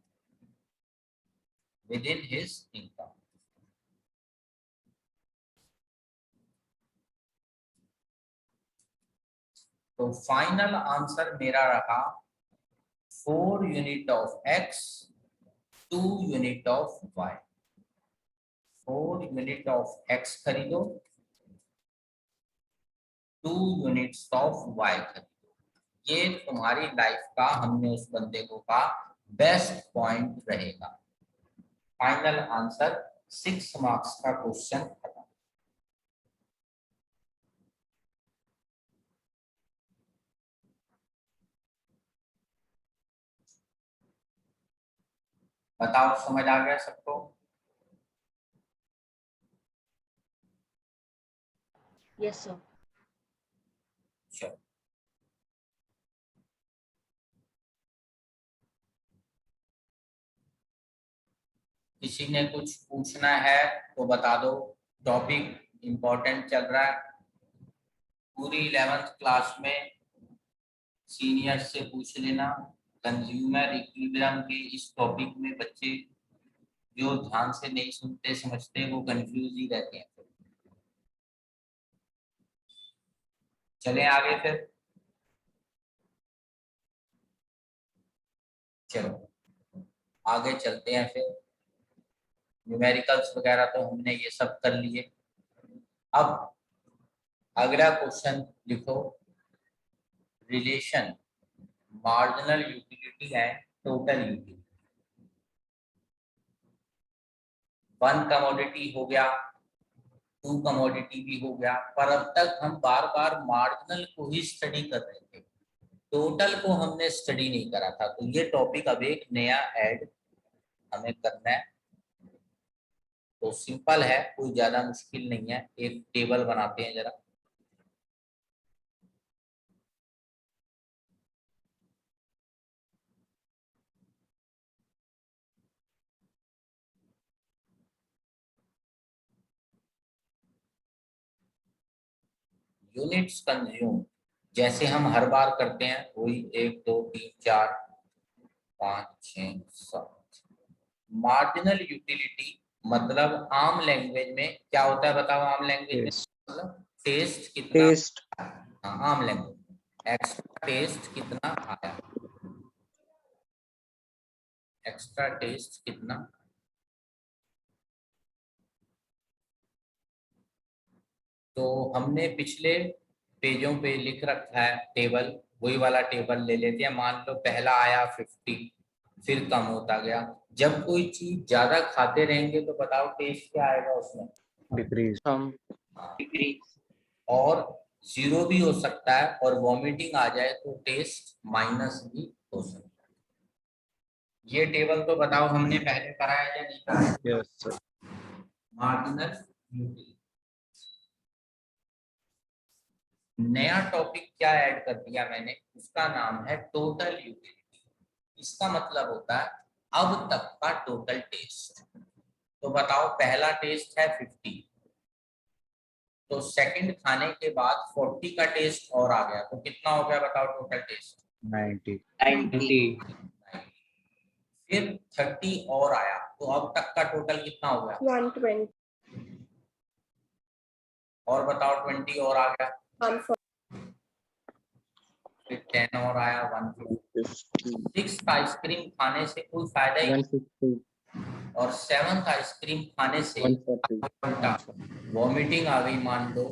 with in his income. तो फाइनल आंसर मेरा रहा 4 unit of x, 2 unit of y। 4 unit of x खरीदो, 2 यूनिट्स ऑफ y खरीदो। ये तुम्हारी लाइफ का, हमने उस बंदे को कहा, बेस्ट पॉइंट रहेगा। फाइनल आंसर 6 मार्क्स का क्वेश्चन खत्म। बताओ, समझ आ गया सबको? Yes, sir. चलो, किसी ने कुछ पूछना है तो बता दो। टॉपिक इम्पोर्टेंट चल रहा है। पूरी 11th क्लास में सीनियर से पूछ लेना। कंज्यूमर इक्विलिब्रियम के इस टॉपिक में बच्चे जो ध्यान से नहीं सुनते समझते, वो कंफ्यूज ही रहते हैं। चलें आगे फिर। चलो आगे चलते हैं फिर। न्यूमेरिकल्स वगैरह तो हमने ये सब कर लिए। अब अगला क्वेश्चन लिखो, relation marginal utility and total utility. 1 commodity हो गया, 2 कमोडिटी भी हो गया, पर अब तक हम बार बार मार्जिनल को ही स्टडी कर रहे थे, टोटल को हमने स्टडी नहीं करा था। तो ये टॉपिक अब एक नया ऐड हमें करना है। तो सिंपल है, कोई ज्यादा मुश्किल नहीं है। एक टेबल बनाते हैं जरा। यूनिट्स कंज्यूम जैसे हम हर बार करते हैं, वही 1 2 3 4 5 6 7। मार्जिनल यूटिलिटी मतलब आम लैंग्वेज में क्या होता है, बताओ। आम लैंग्वेज में Yes. मतलब टेस्ट कितना। टेस्ट। हाँ, आम लैंग्वेज में एक्स्ट्रा टेस्ट कितना आया, एक्स्ट्रा टेस्ट कितना। तो हमने पिछले पेजों पे लिख रखा है टेबल, वही वाला टेबल ले लेते हैं। मान लो पहला आया 50, फिर कम होता गया। जब कोई चीज ज्यादा खाते रहेंगे तो बताओ टेस्ट क्या आएगा उसमें? Decrease. हम डिग्री और 0 भी हो सकता है, और वॉमिटिंग आ जाए तो टेस्ट माइनस भी हो सकता है। ये टेबल तो बताओ हमने पहले कराया या नहीं कराया? Yes, sir. Marginal utility. नया टॉपिक क्या ऐड कर दिया मैंने, उसका नाम है टोटल यूटिलिटी। इसका मतलब होता है अब तक का टोटल टेस्ट। तो बताओ पहला टेस्ट है 50, तो सेकंड खाने के बाद 40 का टेस्ट और आ गया, तो कितना हो गया बताओ टोटल टेस्ट? 90. 90 फिर 30 और आया, तो अब तक का टोटल कितना हो गया? 120. और बताओ 20 और आ गया, 140. फिर 10 और आया 150। 6th आइसक्रीम खाने से कोई फायदा ही नहीं, 150, और 7th आइसक्रीम खाने से 140. वॉमिटिंग आ गई मान लो,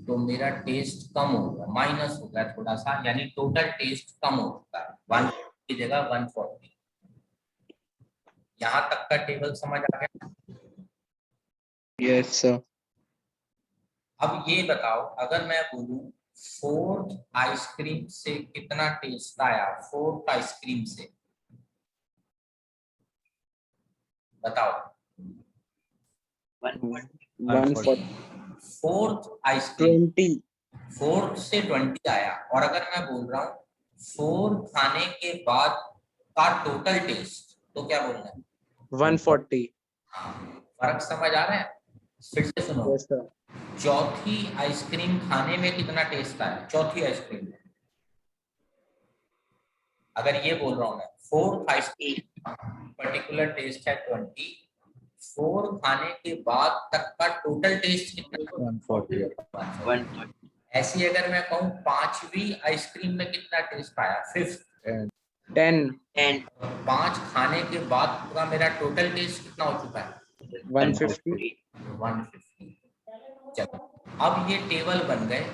तो मेरा टेस्ट कम हो गया, माइनस हो गया थोड़ा सा, यानी टोटल टेस्ट कम हो चुका है, 1 की जगह 140। यहाँ तक का टेबल समझ आ गया? Yes, sir. अब ये बताओ, अगर मैं बोलूं 4th आइसक्रीम से कितना टेस्ट आया, 4th आइसक्रीम से बताओ। 140, 4th आइसक्रीम 20, 4th से 20 आया, और अगर मैं बोल रहा हूँ 4 खाने के बाद का टोटल टेस्ट, तो क्या बोलना है? 140. हाँ, फर्क समझ आ रहा है? फिर से सुनो, Yes, sir. चौथी आइसक्रीम खाने में कितना टेस्ट आया, चौथी आइसक्रीम में। अगर ये बोल रहा हूँ मैं 4th आइसक्रीम पर्टिकुलर टेस्ट है 20, 4 खाने के बाद तक का टोटल टेस्ट कितना? 140. 140 ऐसी अगर मैं कहूँ 5वीं आइसक्रीम में कितना टेस्ट आया, 5th, 10, 10 5 खाने के बाद का मेरा टोटल टेस्ट कितना हो चुका है? 150. 150। चलो अब ये टेबल बन गए।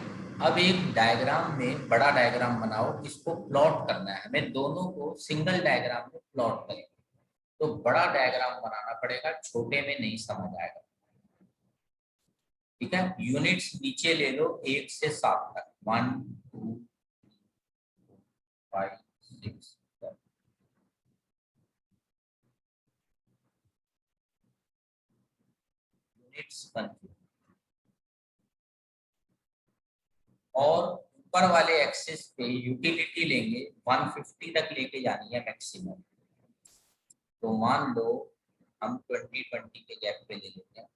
अब एक डायग्राम में बड़ा डायग्राम बनाओ, इसको प्लॉट करना है हमें, दोनों को सिंगल डायग्राम में प्लॉट करें, तो बड़ा डायग्राम बनाना पड़ेगा, छोटे में नहीं समझ आएगा। ठीक है, यूनिट्स नीचे ले लो 1 से 7 तक, 1 2 5 6 7। यूनिट्स बन गई। और ऊपर वाले एक्सिस पे यूटिलिटी लेंगे, 150 तक लेके जानी है मैक्सिमम। तो मान लो हम 20 के गैप पे ले लेते हैं।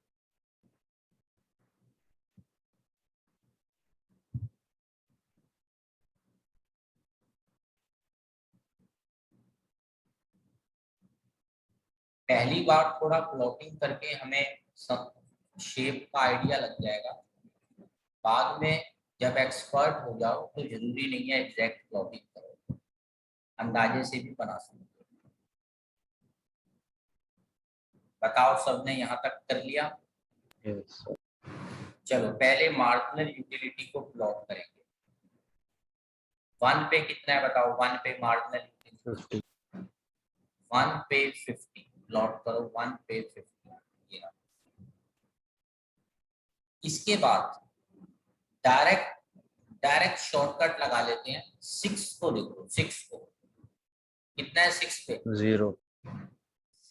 पहली बार थोड़ा प्लॉटिंग करके हमें शेप का आइडिया लग जाएगा, बाद में जब एक्सपर्ट हो जाओ तो जरूरी नहीं है एग्जैक्ट प्लॉटिंग करो, अंदाजे से भी बना सकते हो। बताओ सबने यहाँ तक कर लिया? Yes, sir. चलो पहले मार्जिनल यूटिलिटी को प्लॉट करेंगे। 1 पे कितना है बताओ, 1 पे मार्जिनल यूटिलिटी 50. 1 पे 50, प्लॉट करो 1 पे 50। ये रहा। इसके बाद डायरेक्ट शॉर्टकट लगा लेते हैं। 6 को देखो, 6 को कितना है, 6 पे 0.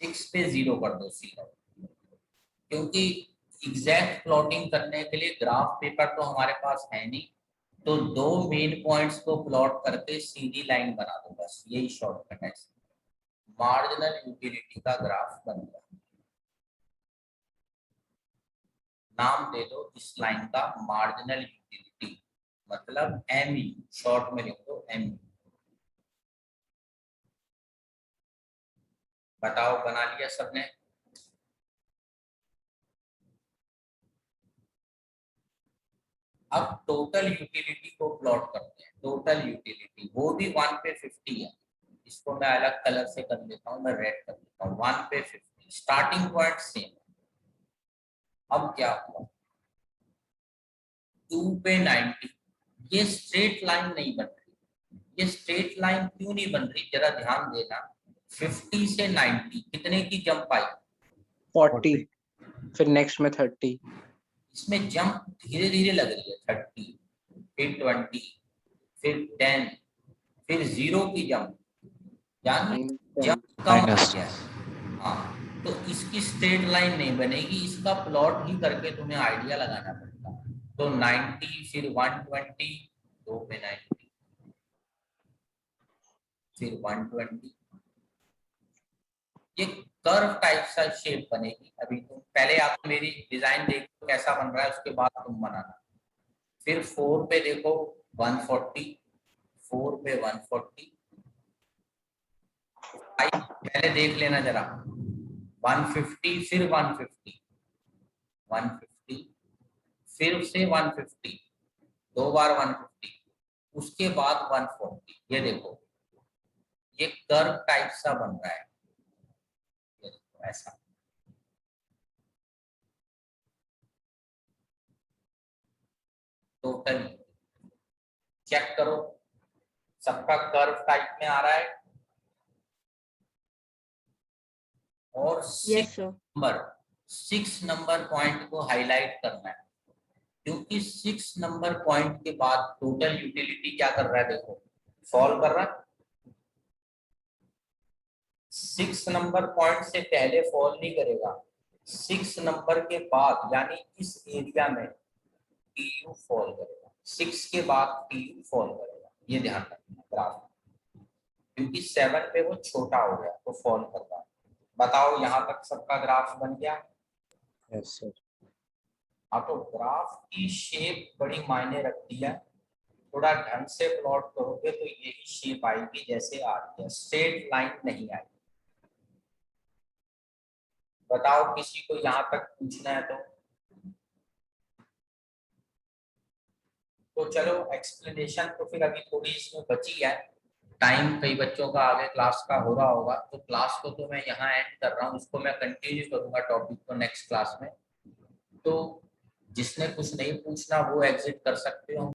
6 पे 0 कर दो सीधा, क्योंकि एग्जैक्ट प्लॉटिंग करने के लिए ग्राफ पेपर तो हमारे पास है नहीं, तो 2 मेन पॉइंट्स को प्लॉट करके सीधी लाइन बना दो, बस यही शॉर्टकट है। मार्जिनल यूटिलिटी का ग्राफ बन गया। नाम दे दो इस लाइन का मार्जिनल यूटिलिटी, मतलब MU, शॉर्ट में लिख दो MU। बताओ बना लिया सबने? अब टोटल यूटिलिटी को प्लॉट करते हैं। टोटल यूटिलिटी वो भी 1 पे 50 है, इसको मैं अलग कलर से कर देता हूँ, मैं रेड कर देता हूँ। 1 पे 50, स्टार्टिंग पॉइंट सेम। अब क्या हुआ, 2 पे 90, ये स्ट्रेट लाइन नहीं बन रही। ये स्ट्रेट लाइन क्यों नहीं बन रही, जरा ध्यान देना। 50 से 90 कितने की जंप आई? 40, फिर नेक्स्ट में 30. इसमें जंप धीरे धीरे लग रही है, 30, फिर 20, फिर 10, फिर 0 की जंप, यानी जब कम आ Minus. गया, हाँ, तो इसकी स्ट्रेट लाइन नहीं बनेगी, इसका प्लॉट ही करके तुम्हें आइडिया लगाना पड़ेगा। तो 90 फिर 120, 2 पे 90 फिर 120, ये कर्व टाइप सा शेप बनेगी। अभी तुम पहले आप मेरी डिजाइन देखो कैसा बन रहा है, उसके बाद तुम बनाना। फिर 4 पे देखो 140, 4 पे 140, 5 पहले देख लेना जरा, 150 फिर 150, 150 फिर से 150, 2 बार 150, उसके बाद 140। ये देखो ये कर्व टाइप सा बन रहा है, ये देखो ऐसा। टोटल चेक करो सबका कर्व टाइप में आ रहा है। और Yes, sir. 6 नंबर पॉइंट को हाईलाइट करना है, क्योंकि 6 नंबर पॉइंट के बाद टोटल यूटिलिटी क्या कर रहा है, देखो फॉल कर रहा है। 6 नंबर पॉइंट से पहले फॉल नहीं करेगा, 6 नंबर के बाद यानी इस एरिया में टीयू फॉल करेगा, 6 के बाद टीयू फॉल करेगा। ये ध्यान रखना ग्राफ, क्योंकि 7 पे वो छोटा हो गया तो फॉल कर रहा है। बताओ यहाँ तक सबका ग्राफ बन गया? Yes, sir. हाँ, तो ग्राफ की शेप बड़ी मायने रखती है। थोड़ा ढंग से प्लॉट करोगे तो यही शेप आएगी जैसे आ रही है, स्ट्रेट लाइन नहीं आएगी। बताओ किसी को यहाँ तक पूछना है तो चलो एक्सप्लेनेशन तो फिर अभी थोड़ी इसमें बची है टाइम, कई बच्चों का आगे क्लास का हो रहा होगा, तो क्लास को तो मैं यहाँ एंड कर रहा हूँ, इसको मैं कंटिन्यू करूंगा टॉपिक को नेक्स्ट क्लास में। तो जिसने कुछ नहीं पूछना वो एग्जिट कर सकते हो।